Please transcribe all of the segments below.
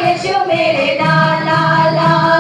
यीशु मेरे नाल नाल नाल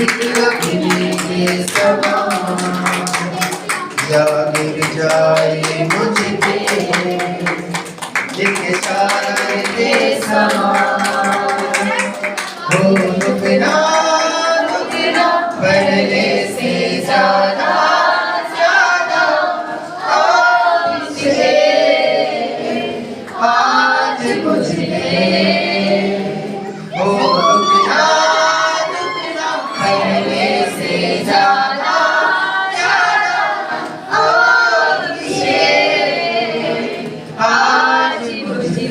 अग्नि के समान या गिर जाए मुझ पे लिख शायरे समान हो रुकना रुकना पहले से ज्यादा ज्यादा आज मुझे हो रुकना रुकना पहले से ज्यादा ज्यादा आज मुझे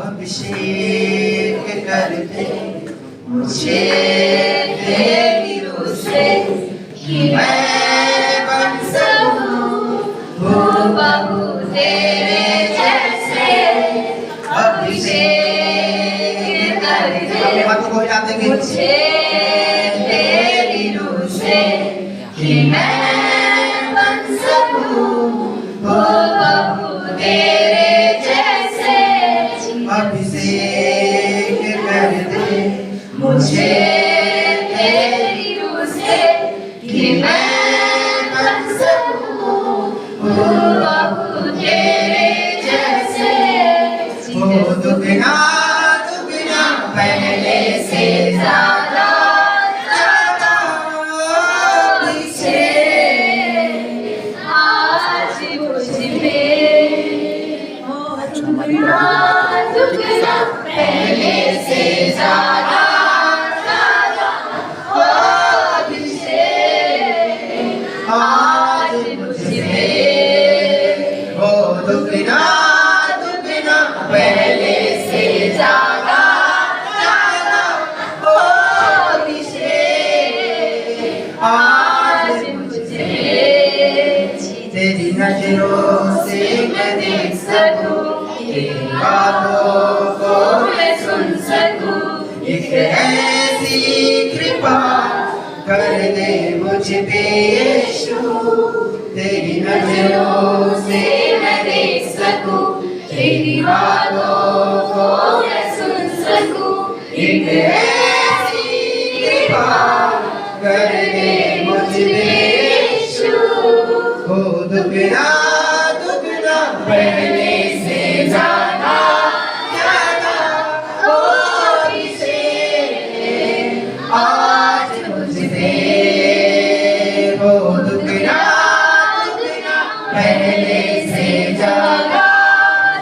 अभिषेक करते मुझे तेरी रूह से कि मैं बन सकूं हूबहू तेरे जैसे अभिषेक करते मुझे तेरी रूह से कि मैं बन सकूं हूबहू तेरे जैसे अभिषेक कर दे मुझे तेरी रूह से कि मैं बन सकूं हूबहू तेरे जैसे हो दुगना दुगना पहले से ज्यादा ज्यादा पीछे आज मुझ में हो दुगना दुगना पहले से ज्यादा ज्यादा हो पीछे आज मुझ में हो दुगना दुगना पहले से ज्यादा ज्यादा हो पीछे आज मुझे तेरी नजरों से मैं देख सकूं तेरी बातों को मैं सुन सकूं एक ऐसी कृपा कर दे मुझ पे यीशु तेरी नजरों से मैं देख सकूं तेरी बातों को मैं सुन सकूं एक ऐसी कृपा कर दे मुझ पे यीशु हो दुगना दुगना पहले से ज्यादा ज्यादा हो पीछे आज मुझ में हो दुगना दुगना पहले से ज्यादा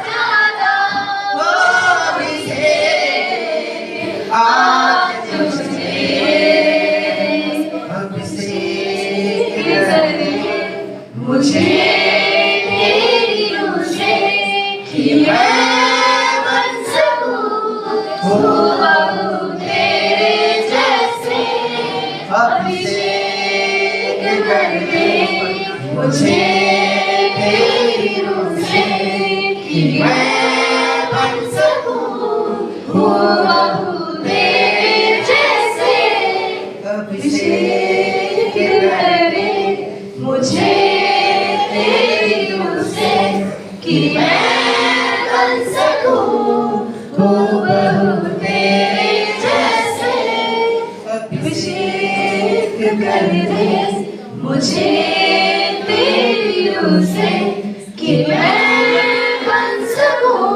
ज्यादा हो पीछे आज मुझ में अभिषेक करे मुझे तेरी रूह से कि मैं बन सकूं हूबहू तेरे जैसे अभिषेक कर दे मुझे तेरी रूह से कि मैं बन सकूं हूबहू तेरे जैसे अभिषेक कर दे मुझे तेरी रूह से कि मैं बन सकूं हूबहू तेरे जैसे अभिषेक कर दे मुझे तेरी रूह से कि मैं बन सकूं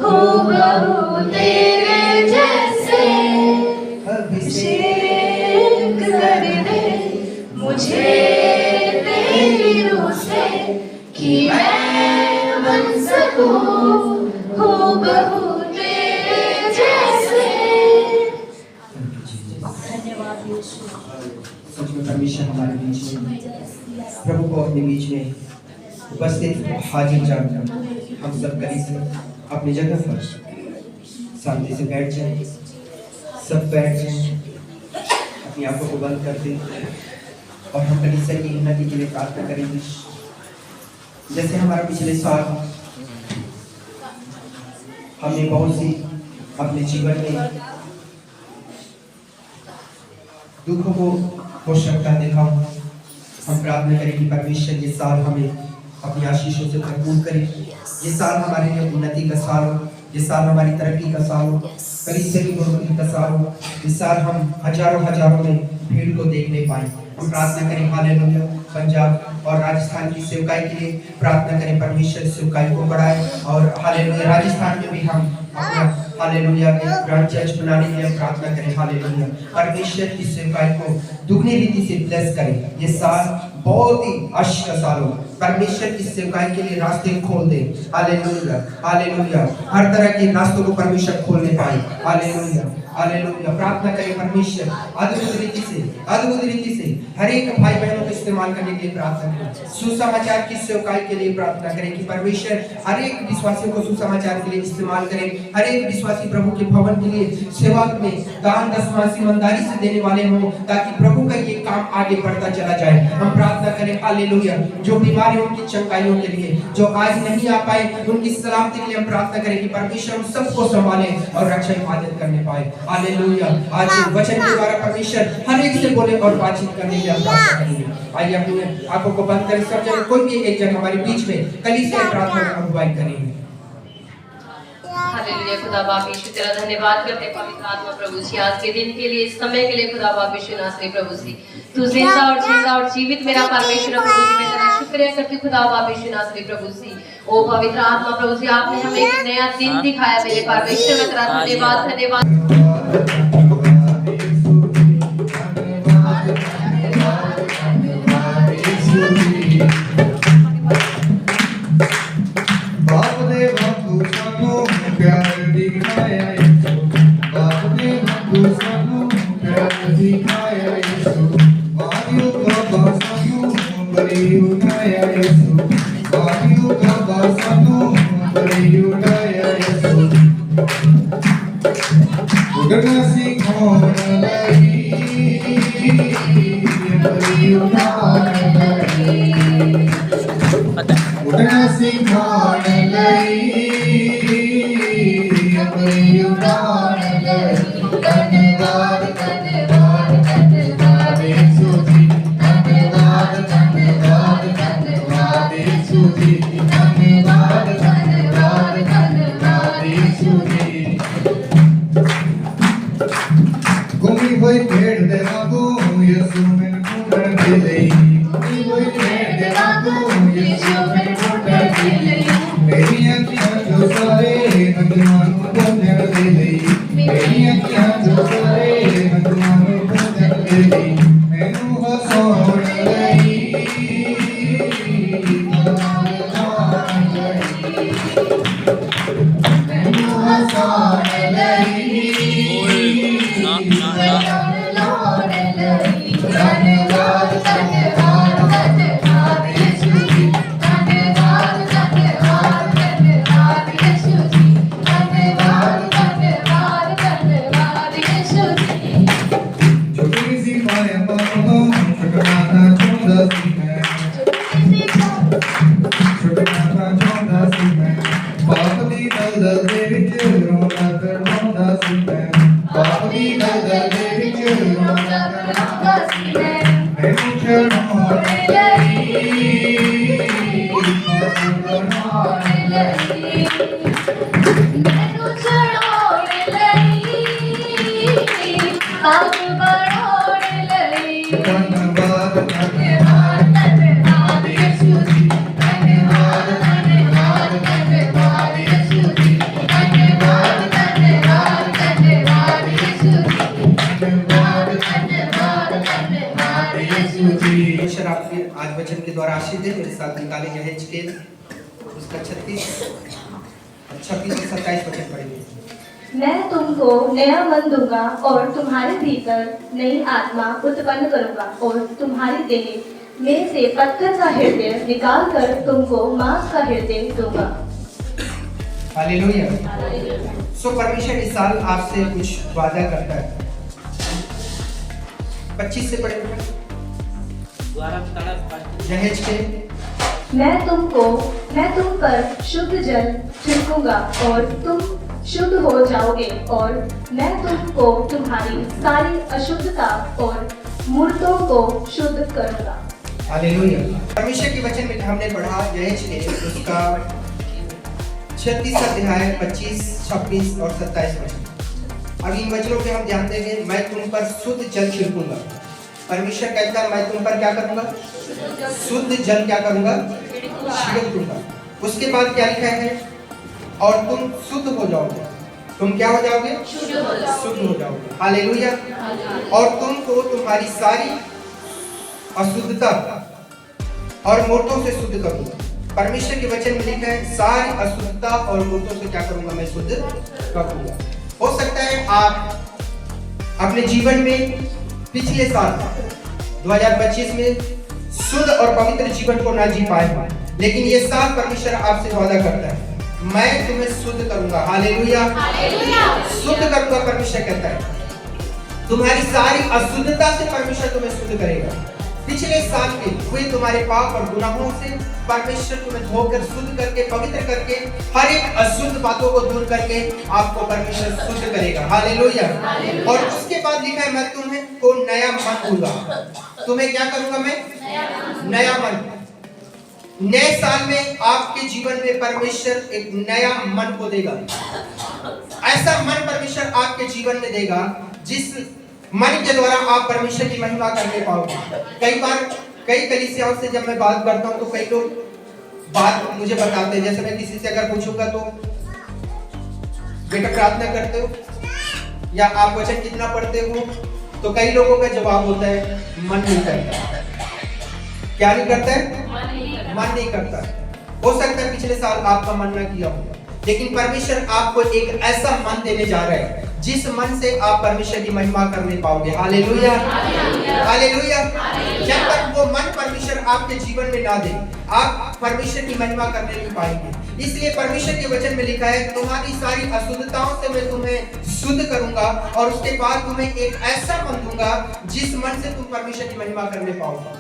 हूबहू तेरे जैसे अभिषेक कर दे मुझे तेरी रूह से कि मैं बन सकूं हूबहू तेरे जैसे। धन्यवाद यीशु। सच में परमेश्वर हमारे बीच में प्रभु को अपने बीच में उपस्थित हाजिर जानकर हम सब कलीसिया अपनी जगह पर शांति से बैठ जाएं, सब बैठ जाएं, अपनी आंखों को बंद कर दें और हम कलीसिया की उन्नति के लिए प्रार्थना करेंगे। जैसे हमारा पिछले साल हमने बहुत सी अपने जीवन में दुखों को हो सकता देखा, हम प्रार्थना करें कि परमेश्वर ये साल हमें अपनी आशीषों से भरपूर करे, ये साल हमारे लिए उन्नति का साल हो, ये साल हमारी तरक्की का साल हो, कलीसिया की बढ़ोतरी का साल हो। इस साल हम हजारों में भीड़ को देखने पाए। हम प्रार्थना करें हालेलुया, पंजाब और राजस्थान की सेवकाई के लिए प्रार्थना करें, परमेश्वर सेवकाई को बढ़ाए। और हालेलुया राजस्थान में भी हम अपना हालेलुया ग्रांड चर्च बनाने के लिए हम प्रार्थना करें। हालेलुया परमेश्वर की सेवकाई को दुगनी रीति से ब्लेस करें। ये साल बहुत ही आशीष का साल हो, परमेश्वर की सेवकाई के लिए रास्ते खोल दे। हालेलुया हालेलुया हर तरह के रास्तों को परमेश्वर खोलने पाए। हालेलुया हालेलुया प्रार्थना करें परमेश्वर अद्भुत रीति से हर एक भाई बहनों को इस्तेमाल करने के लिए प्रार्थना करें। सुसमाचार की सेवकाई के लिए प्रार्थना करें कि परमेश्वर हर एक विश्वासियों को सुसमाचार के लिए इस्तेमाल करें। हर एक विश्वासी प्रभु के भवन के लिए सेवा में दान दशमांश ईमानदारी से देने वाले हों, ताकि प्रभु का ये काम आगे बढ़ता चला जाए। हम प्रार्थना करें हालेलुया जो बीमार हैं उनकी चंगाइयों के लिए, जो आज नहीं आ पाए उनकी सलामती के लिए हम प्रार्थना करें कि परमेश्वर हम सबको संभाले और रक्षा हिफाजत करने पाए। हालेलुया आज वचन के द्वारा परमेश्वर हर एक से बोले और बातचीत करने के लिए हम प्रार्थना करेंगे। आइए अपनी आंखों को बंद करें, सब जन कोई भी एक जन हमारे बीच में कलीसिया प्रार्थना में अगुवाई करेंगे। हालेलुया खुदा बाप यीशु तेरा धन्यवाद करते हैं पवित्र आत्मा प्रभु जी आज के दिन के लिए, इस समय के लिए खुदा बाप यीशु नासरी प्रभु जी तू जिंदा और जीवित मेरा परमेश्वर प्रभु जी, मैं तेरा शुक्रिया करती हूं खुदा बाप यीशु नासरी प्रभु जी। ओ पवित्र आत्मा प्रभु जी आपने हमें एक नया दिन दिखाया मेरे परमेश्वर, मैं तेरा धन्यवाद आज वचन के द्वारा आशीष दे। मेरे साथ निकाले यहेजकेल उसका 36 और 27 वचन पढ़ेंगे। मैं तुमको नया मन दूंगा और तुम्हारे भीतर नई आत्मा उत्पन्न करूंगा और तुम्हारे देह में से पत्थर का हृदय निकाल कर तुमको मांस का हृदय दूंगा। हालेलुया। सो परमेश्वर इस साल आपसे कुछ वादा करता है। 25 से पढ़ेंगे। मैं तुम पर शुद्ध जल छिड़कूंगा और तुम शुद्ध हो जाओगे और मैं तुमको तुम्हारी सारी अशुद्धता और मूर्तों को शुद्ध करूंगा। हालेलुया। परमेश्वर के वचन में हमने पढ़ा यहेजकेल उसका 36 अध्याय 25, 26 और 27 वचन। अब इन वचनों पे हम ध्यान देंगे। मैं तुम पर शुद्ध जल छिड़कूंगा। परमेश्वर कहता है मैं तुम पर क्या करूंगा? शुद्ध जल क्या करूंगा? छिड़क दूंगा। उसके बाद क्या लिखा है? और तुम शुद्ध हो जाओगे। तुम क्या हो जाओगे? शुद्ध हो जाओगे। हालेलुया। और तुमको तुम्हारी सारी अशुद्धता और मूर्तों से शुद्ध करूंगा। परमेश्वर के वचन में लिखा है सारी अशुद्धता और मूर्तों से क्या करूंगा? मैं शुद्ध करूंगा। हो सकता है आप अपने जीवन में पिछले साल 2025 में शुद्ध और पवित्र जीवन को ना जी पाए हो, लेकिन ये साल परमेश्वर आपसे वादा करता है मैं तुम्हें शुद्ध करूंगा। हालेलुया। शुद्ध करूंगा। परमेश्वर कहता है तुम्हारी सारी अशुद्धता से परमेश्वर तुम्हें शुद्ध करेगा। पिछले साल के हुए तुम्हारे पाप और गुनाहों से परमेश्वर तुम्हें धोकर शुद्ध करके पवित्र करके हर एक अशुद्ध बातों को दूर करके आपको परमेश्वर शुद्ध करेगा। हालेलुया। और उसके बाद लिखा है मैं तुम्हें को नया मन दूंगा। तुम्हें क्या करूंगा? मैं नया मन। नए साल में आपके जीवन में परमेश्वर एक नया मन को देगा। ऐसा मन परमेश्वर आपके जीवन में देगा जिस मन के द्वारा आप परमेश्वर की महिमा करने पाओगे। कई बार कई कलीसियाओं से जब मैं बात करता हूं तो कई लोग बात मुझे बताते हैं। जैसे मैं किसी से अगर पूछूंगा तो बेटा प्रार्थना करते हो या आप वचन कितना पढ़ते हो, तो कई लोगों का जवाब होता है मन नहीं करता। क्या नहीं करता है? मन नहीं करता। हो सकता है पिछले साल आपका मन ना किया हो, लेकिन परमेश्वर आपको एक ऐसा मन देने जा रहा है जिस मन से आप परमेश्वर की महिमा करने पाओगे। हालेलुया। हालेलुया। जब तक वो मन परमेश्वर आपके जीवन में ना दे आप परमेश्वर की महिमा करने नहीं पाएंगे। इसलिए परमेश्वर के वचन में लिखा है तुम्हारी सारी अशुद्धताओं से मैं तुम्हें शुद्ध करूंगा और उसके बाद तुम्हें एक ऐसा मन दूंगा जिस मन से तुम परमेश्वर की महिमा करने पाओगे।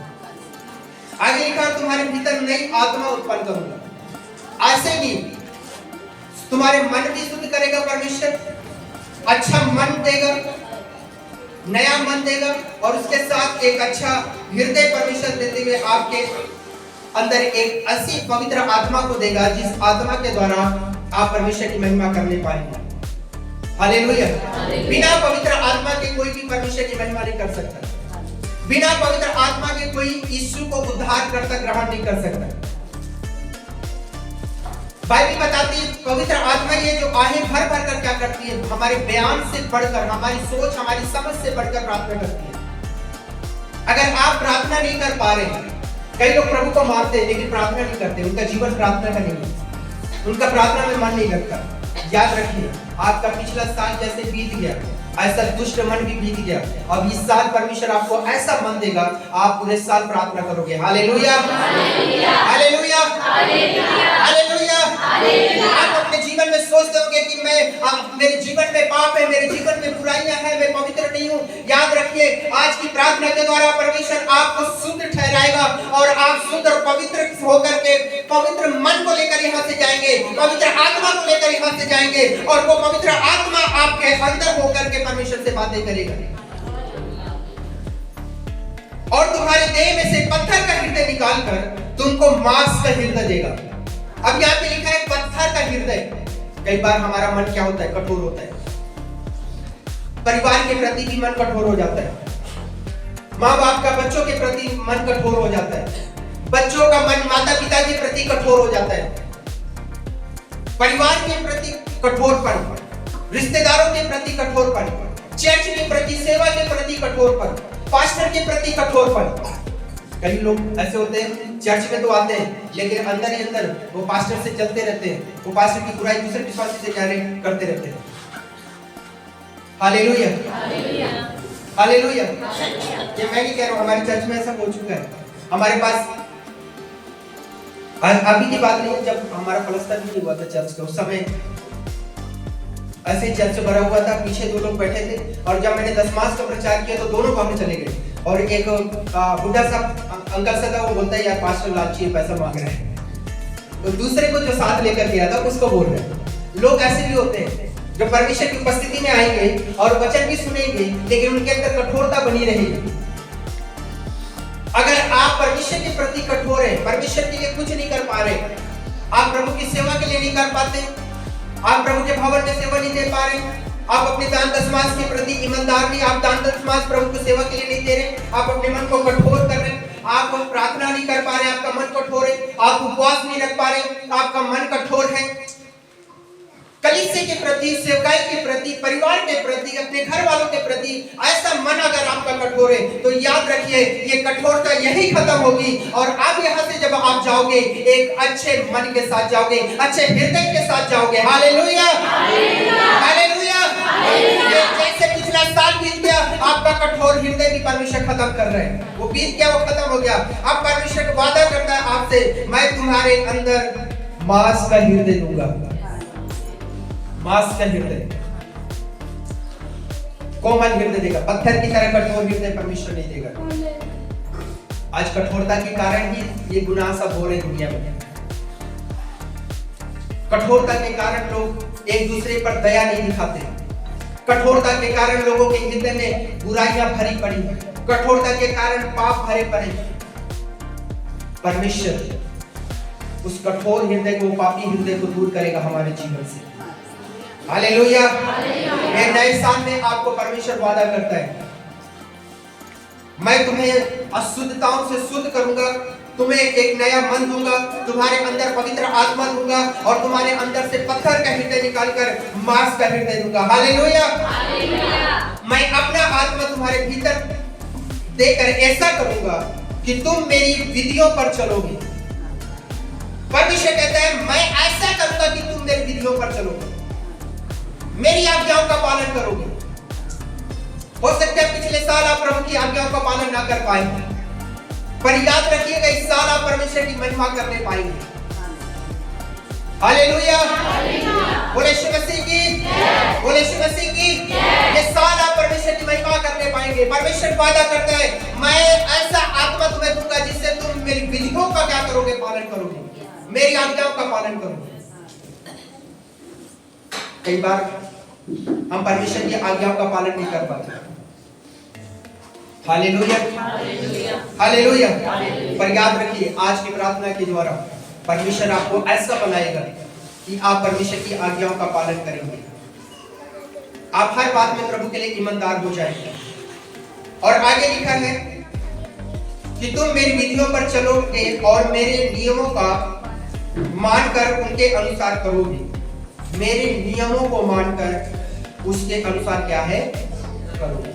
आगे लिखा तुम्हारे भीतर नई आत्मा उत्पन्न करूंगा। ऐसे ही तुम्हारे मन भी शुद्ध करेगा परमेश्वर, अच्छा मन देगा, नया मन देगा और उसके साथ एक अच्छा हृदय परमेश्वर देते हुए आपके अंदर एक ऐसी पवित्र आत्मा को देगा जिस आत्मा के द्वारा आप परमेश्वर की महिमा करने पाएंगे। हालेलुया। बिना पवित्र आत्मा के कोई भी परमेश्वर की महिमा नहीं कर सकता। बिना पवित्र आत्मा के कोई यीशु को उद्धारकर्ता ग्रहण नहीं कर सकता। बाइबल बताती है पवित्र आत्मा ये जो आहें भर भर कर क्या करती है? हमारे बयान से बढ़कर, हमारी सोच, हमारी समझ से बढ़कर प्रार्थना करती है। अगर आप प्रार्थना नहीं कर पा रहे, कई लोग प्रभु को मानते हैं लेकिन प्रार्थना नहीं करते, उनका जीवन प्रार्थना का नहीं है, उनका प्रार्थना में मन नहीं लगता। याद रखिए आपका पिछला साल जैसे बीत गया ऐसा दुष्ट मन भी बीत गया। अब इस साल परमेश्वर आपको ऐसा मन देगा आप पूरे साल प्रार्थना करोगे। हालेलुया। हालेलुया। हालेलुया। आप अपने जीवन में सोचते होंगे कि मेरे जीवन में पाप है, मेरे जीवन में बुराइयां हैं, मैं पवित्र नहीं हूँ। याद रखिए आज की प्रार्थना के द्वारा परमेश्वर आपको शुद्ध ठहराएगा और आप शुद्ध और पवित्र होकर के पवित्र मन को लेकर यहाँ से जाएंगे, पवित्र आत्मा को लेकर यहाँ से जाएंगे और वो पवित्र आत्मा आपके अंदर होकर के परमेश्वर से बातें करेगा और तुम्हारे देह में से पत्थर का हृदय निकालकर तुमको मांस का हृदय देगा। अब यहाँ पे लिखा है पत्थर का हृदय। कई बार हमारा मन क्या होता है? कठोर होता है। परिवार के प्रति भी मन कठोर हो जाता है। माँ बाप का बच्चों के प्रति मन कठोर हो जाता है। बच्चों का मन माता पिता के प्रति कठोर हो जाता है। परिवार के प्रति कठोरपन, रिश्तेदारों के प्रति कठोरपन, चर्च के प्रति, सेवा के प्रति कठोरपन, पास्टर के प्रति कठोरपन। कई लोग ऐसे होते हैं चर्च में तो आते हैं लेकिन अंदर ही अंदर वो पास्टर से चलते रहते हैं, वो पास्टर की बुराई दूसरे विश्वासी से करते रहते हैं। हालेलुया। हालेलुया। ये मैं नहीं कह रहा हूँ, हमारे चर्च में ऐसा हो चुका है। हमारे पास अभी की बात नहीं है, जब हमारा प्लस्तर भी नहीं हुआ था चर्च का, उस समय ऐसे चर्च भरा हुआ था, पीछे दो लोग बैठे थे और जब मैंने 10 मास का प्रचार किया तो दोनों भागने चले गए और एक बुढ़ा सा अंकल सा था, वो बोलता है यार पास्टर लालची है, पैसा मांग रहे हैं। तो दूसरे को जो साथ लेकर गया था उसको बोल रहे हैं। लोग ऐसे भी होते हैं जो परमेश्वर की उपस्थिति में आएंगे और वचन भी सुनेंगे लेकिन उनके अंदर कठोरता बनी रहेगी। अगर आप परमेश्वर के प्रति कठोर हैं, परमेश्वर के लिए कुछ नहीं कर पा रहे, आप प्रभु की सेवा के लिए नहीं कर पाते, आप प्रभु के भवन में सेवा नहीं दे पा रहे, आप अपने दान दशमांश के प्रति ईमानदार नहीं, आप दान दशमांश प्रभु की सेवा के लिए नहीं दे रहे, आप अपने मन को कठोर कर रहे, आप प्रार्थना नहीं कर पा रहे, आपका मन कठोर है, आप उपवास नहीं रख पा रहे, आपका मन कठोर है, कलीसिया के प्रति, सेवकाई के प्रति, परिवार के प्रति, अपने घर वालों के प्रति ऐसा मन अगर आपका कठोर है तो याद रखिए ये कठोरता यही खत्म होगी और आप यहाँ से जब आप जाओगे एक अच्छे मन के साथ जाओगे, अच्छे हृदय के साथ जाओगे। Hallelujah, hallelujah. जैसे पिछला साल बीत गया, आपका कठोर हृदय भी परमेश्वर खत्म कर रहे हैं, वो बीत गया, वो खत्म हो गया। अब परमेश्वर वादा करता है आपसे, मैं तुम्हारे अंदर मांस का हृदय दूंगा, मांस का हृदय, कोमल हृदय देगा, पत्थर की तरह कठोर हृदय परमेश्वर नहीं देगा। आज कठोरता के कारण ही ये गुनाह सब हो रहे दुनिया में। कठोरता के कारण लोग एक दूसरे पर दया नहीं दिखाते, कठोरता के कारण लोगों के हृदय में बुराइयां भरी पड़ी, कठोरता के कारण पाप भरे पड़े। परमेश्वर उस कठोर हृदय को, पापी हृदय को दूर करेगा हमारे जीवन से। हालेलुया। ये नए साल में आपको परमेश्वर वादा करता है, मैं तुम्हें अशुद्धताओं से शुद्ध करूंगा, तुम्हें एक नया मन दूंगा, तुम्हारे अंदर पवित्र आत्मा दूंगा और तुम्हारे अंदर से पत्थर का हृदय निकालकर मांस का हृदय दूंगा। हालेलुया। मैं अपना आत्मा तुम्हारे भीतर देकर ऐसा करूंगा कि तुम मेरी विधियों पर चलोगे। परमेश्वर कहता है मैं ऐसा करूंगा कि तुम मेरी विधियों पर चलोगे, मेरी आज्ञाओं का पालन करोगे। हो सकता है पिछले साल आप प्रभु की आज्ञाओं का पालन ना कर पाए, पर याद रखिएगा इस साल आप परमेश्वर की महिमा करने पाएंगे। हालेलुया। बोले यीशु मसीह की, बोले यीशु मसीह की। ये साल आप परमेश्वर की महिमा करने पाएंगे। परमेश्वर वादा करता है मैं ऐसा आत्मा तुम्हें दूंगा जिससे तुम मेरी विधियों का क्या करोगे, पालन करोगे, मेरी आज्ञाओं का पालन करोगे। कई बार हम परमेश्वर की आज्ञाओं का पालन नहीं कर पाते। Hallelujah, hallelujah. पर याद रखिए आज की प्रार्थना के द्वारा परमेश्वर आपको ऐसा बनाएगा कि आप परमेश्वर की आज्ञाओं का पालन करेंगे। आप हर बात में प्रभु के लिए ईमानदार हो जाएंगे। और आगे लिखा है कि तुम मेरी विधियों पर चलोगे और मेरे नियमों का मानकर उनके अनुसार करोगे। मेरे नियमों को मानकर उसके अनुसार क्या है, करोगे।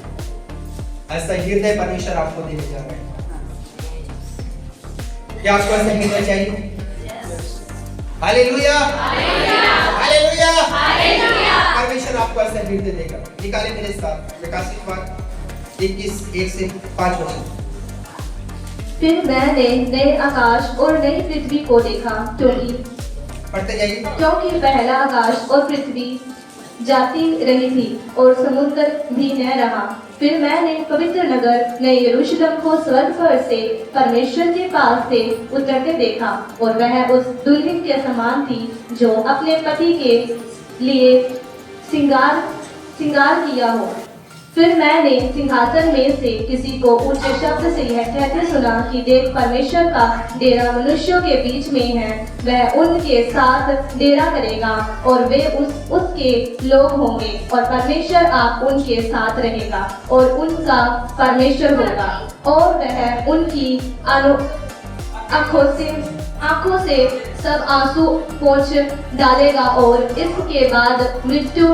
ऐसा हृदय परमेश्वर आपको देने जा रहा है। क्या आपको ऐसा हृदय चाहिए? Hallelujah, hallelujah, hallelujah. परमेश्वर आपको ऐसा हृदय देगा। निकाले मेरे साथ प्रकाशित वाक्य 21:1-5 वचन। फिर मैंने नए आकाश और नई पृथ्वी को देखा, पढ़ते जाइए। क्योंकि पहला आकाश और पृथ्वी जाती रही थी और समुद्र भी न रहा। फिर मैंने पवित्र नगर नए यरूशलेम को स्वर्ग पर से परमेश्वर के पास से उतरते देखा और वह उस दुल्हन के समान थी जो अपने पति के लिए श्रृंगार किया हो। फिर मैंने सिंहासन में से किसी को ऊंचे शब्द से यह कहते सुना कि देख परमेश्वर का डेरा मनुष्यों के बीच में है, वह उनके साथ डेरा करेगा और वे उसके लोग होंगे और परमेश्वर आप उनके साथ रहेगा और उनका परमेश्वर होगा और वह उनकी आंखों से सब आंसू पोंछ डालेगा और इसके बाद मृत्यु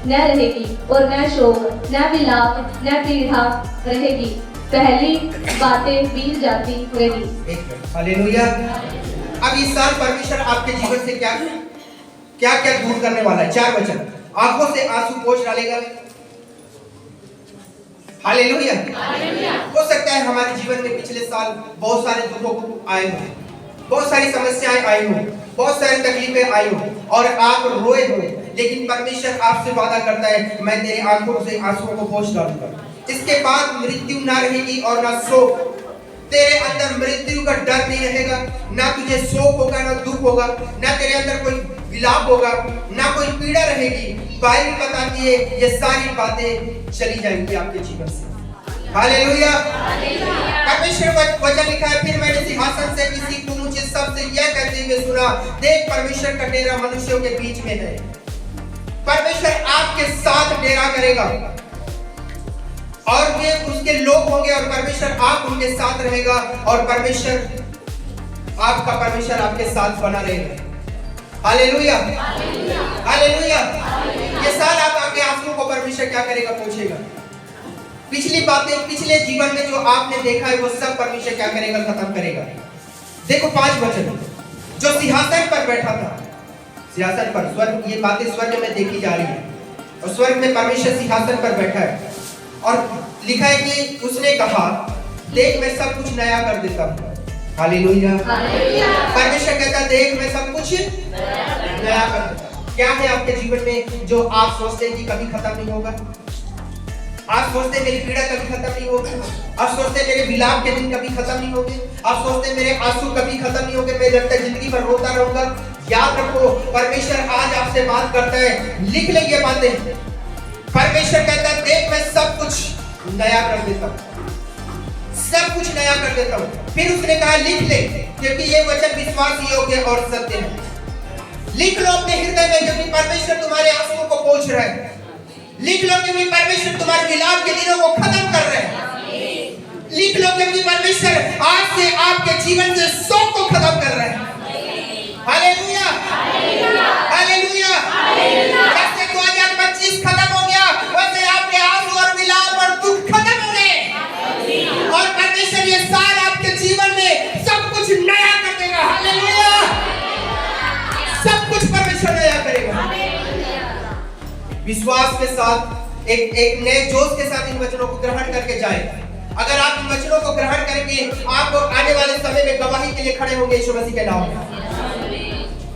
न रहेगी और न शोक न विलाप न पीड़ा रहेगी, पहली बातें बीत जाती रही। हालेलुया। अब इस साल परमेश्वर आपके जीवन से क्या क्या दूर करने वाला है? 4 वचन। आंखों से आंसू पोंछ डालेगा। हालेलुया। हो सकता है हमारे जीवन में पिछले साल बहुत सारे दुखों को आए हो, बहुत सारी समस्याएं आई हो, बहुत सारी तकलीफें आई हो और आप रोए हो, लेकिन परमेश्वर आपसे वादा करता है मैं तेरे आंखों से आंसुओं को पोंछ डालूंगा। इसके बाद मृत्यु ना रहेगी और ना शोक। तेरे अंदर मृत्यु का डर नहीं रहेगा, ना तुझे शोक होगा, ना दुख होगा, ना तेरे अंदर कोई विलाप होगा, ना कोई पीड़ा रहेगी। बाइबल बताती है ये सारी बातें चली जाएंगी आपके जीवन से। हालेलुया। परमेश्वर का वचन लिखा है, फिर मैंने सिंहासन से किसी को ऊंचे शब्द से यह कहते हुए सुना, देख परमेश्वर का डेरा मनुष्यों के बीच में है। परमेश्वर आपके साथ डेरा करेगा और वे उसके लोग होंगे और परमेश्वर आप उनके साथ रहेगा और परमेश्वर आपका परमेश्वर आपके साथ बना रहेगा। Hallelujah, hallelujah. ये साल आप आगे आंसुओं को परमेश्वर क्या करेगा, पूछेगा। पिछली बातें, पिछले जीवन में जो आपने देखा है वो सब परमेश्वर क्या करेगा, खत्म करेगा। देखो 5 वचन, जो सिंहासन पर बैठा था, सिंहासन पर, स्वर्ग, ये बातें स्वर्ग में देखी जा रही है और स्वर्ग में परमेश्वर सिंहासन पर बैठा है और लिखा है कि उसने कहा, देख मैं सब कुछ नया कर देता हूँ। हालेलुया। परमेश्वर कहता है, देख मैं सब कुछ नया कर देता हूँ। क्या है आपके जीवन में जो आप सोचते हैं कि कभी खत्म नहीं होगा? आप सोचते हैं मेरी पीड़ा कभी खत्म नहीं होगी, आप सोचते हैं मेरे विलाप के दिन कभी खत्म नहीं होंगे, आप सोचते हैं मेरे आंसू कभी खत्म नहीं होंगे, मैं लगता है जिंदगी भर रोता रहूंगा। याद रखो, परमेश्वर आज आपसे बात करता है, लिख ले ये बातें। परमेश्वर कहता है, देख मैं सब कुछ नया कर देता हूँ, सब कुछ नया कर देता हूँ। फिर उसने कहा, लिख ले, क्योंकि ये वचन विश्वास योग्य और सत्य है। लिख लो अपने हृदय में, क्योंकि परमेश्वर तुम्हारे आंसुओं को पोंछ रहा है। लिख लो, क्योंकि परमेश्वर तुम्हारे विलाप के दिनों को खत्म कर रहे हैं। लिख लो, क्योंकि परमेश्वर आज से आपके जीवन से शोक को खत्म कर रहे हैं। Hallelujah, hallelujah. जैसे 2025 खत्म हो गया, वैसे आपके आंसू और विलाप और दुख खत्म हो गए और परमेश्वर ये साल आपके जीवन में सब कुछ नया कर देगा। हालेलुया, सब कुछ परमेश्वर नया करेगा। विश्वास के साथ, एक नए जोश के साथ इन वचनों को ग्रहण करके जाए। अगर आप इन वचनों को ग्रहण करके आप आने वाले समय में गवाही के लिए खड़े होंगे यीशु मसीह के नाम में।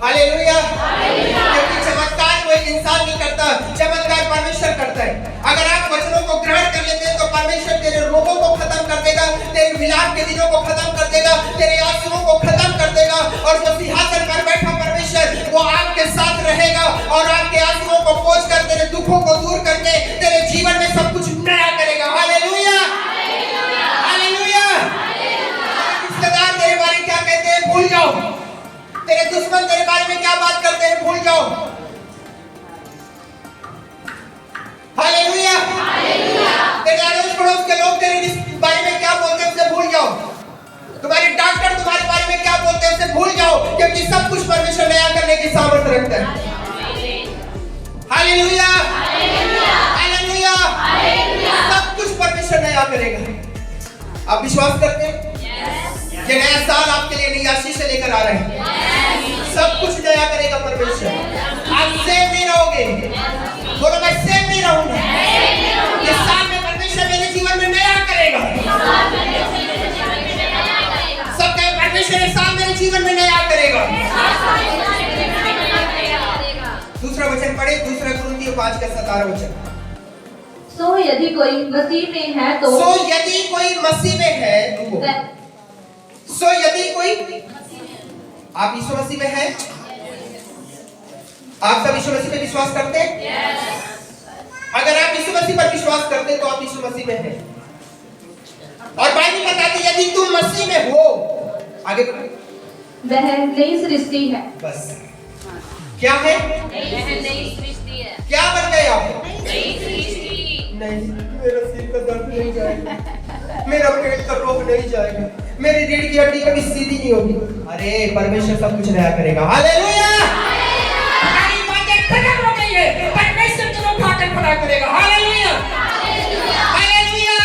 हालेलुया। क्योंकि चमत्कार कोई इंसान नहीं करता, चमत्कार परमेश्वर करता है। अगर आप वचनों को ग्रहण कर लेते हैं तो परमेश्वर तेरे रोगों को खत्म कर देगा, तेरे विलाप के दिनों को खत्म कर देगा, तेरे आंसुओं को खत्म कर देगा और जो सिंहासन पर बैठा परमेश्वर वो आपके साथ रहेगा और आपके आंसुओं को पोंछ कर तेरे दुखों को दूर करके तेरे जीवन में सब कुछ नया करेगा। Hallelujah, hallelujah. रिश्तेदार तेरे बारे में क्या कहते हैं भूल जाओ, तेरे दुश्मन तेरे बारे में क्या बात करते हैं भूल जाओ। हालेलुया, तेरे अड़ोस पड़ोस के लोग तेरे बारे में क्या बोलते हैं उसे भूल जाओ। तुम्हारे डॉक्टर तुम्हारे बारे में क्या बोलते हैं उसे भूल जाओ, क्योंकि सब कुछ परमेश्वर नया करने की सामर्थ्य रखता है। Hallelujah, hallelujah. सब कुछ परमेश्वर नया करेगा। आप विश्वास करते हैं? ये नया साल आपके लिए नई आशीष से लेकर आ रहे हैं। सब कुछ नया करेगा परमेश्वर। आप सेम नहीं रहोगे, बोलो मैं सेम नहीं रहूंगा। इस साल में परमेश्वर मेरे जीवन में नया करेगा। सब कहे परमेश्वर इस साल मेरे जीवन में नया करेगा। दूसरा वचन पढ़े, दूसरा कुरिन्थियों 5:17 वचन। सो यदि कोई मसीह में है तो, सो यदि कोई मसीह में है, सो यदि कोई, आप यीशु मसीह में हैं? आप सब यीशु मसीह पे विश्वास करते हैं? अगर आप यीशु मसीह पर विश्वास करते हैं तो आप यीशु मसीह में हैं। और बाइबल बताती है यदि तुम मसीह में हो, आगे वह नई सृष्टि है। बस क्या है? क्या बन गए आप? नहीं, मेरा सिर का दर्द नहीं जाएगा, मेरा पेट का रोग नहीं जाएगा, मेरी रीढ़ की हड्डी कभी सीधी नहीं होगी। अरे परमेश्वर सब कुछ नया करेगा। हालेलुया, सारी बातें खत्म हो गई है, परमेश्वर तुम्हें उठाकर खड़ा करेगा। Hallelujah, hallelujah.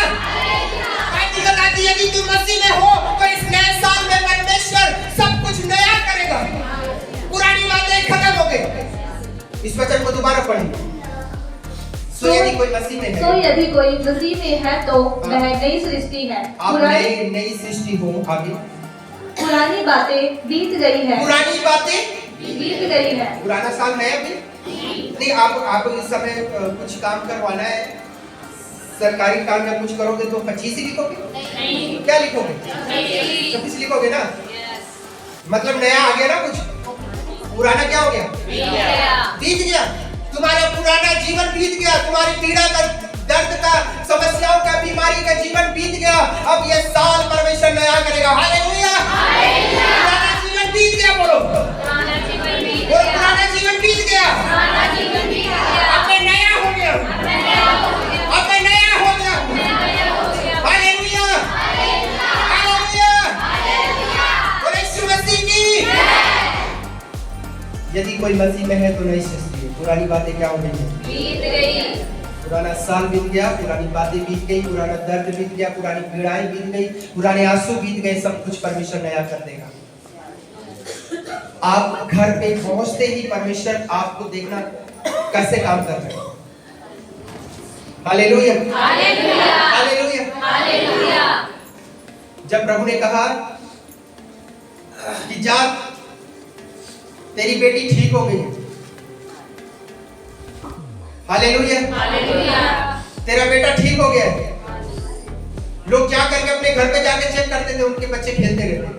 बाइबल बताती है यदि तुम मसीह में हो तो इस नए साल में परमेश्वर सब कुछ नया करेगा। पुरानी बातें खत्म हो गई। इस वचन को दोबारा पढ़िए। सो यदि कोई मसीह में है, सो यदि कोई मसीह में है तो वह नई सृष्टि है। आप नई सृष्टि हो। आगे, पुरानी बातें बीत गई है, पुरानी बातें बीत गई है। पुराना साल है अभी नहीं। आप इस समय कुछ काम करवाना है, सरकारी काम या कुछ करोगे तो 25 ही लिखोगे? क्या लिखोगे? 25 लिखोगे ना। मतलब नया आ गया ना कुछ, पुराना क्या हो गया? बीत गया। तुम्हारा पुराना जीवन बीत गया, तुम्हारी पीड़ा का, दर्द का, समस्याओं का, बीमारी का जीवन मसीह में है तो नई सृष्टि है। पुरानी बातें क्या हो गई हैं? बीत गई। पुराना साल बीत गया, पुरानी बातें बीत गई, पुराना दर्द बीत गया, पुरानी पीड़ाएं बीत गई, पुराने आंसू बीत गए, सब कुछ परमेश्वर नया कर देगा। आप घर पे पहुंचते ही परमेश्वर आपको देखना कैसे काम कर रहे हैं। Hallelujah, hallelujah, hallelujah, hallelujah. जब प्रभु ने कहा कि जा तेरी बेटी ठीक हो गई, हालेलुया, हालेलुया। तेरा बेटा ठीक हो गया है। लोग क्या करके अपने घर पे जाके चेक करते थे, उनके बच्चे खेलते रहते।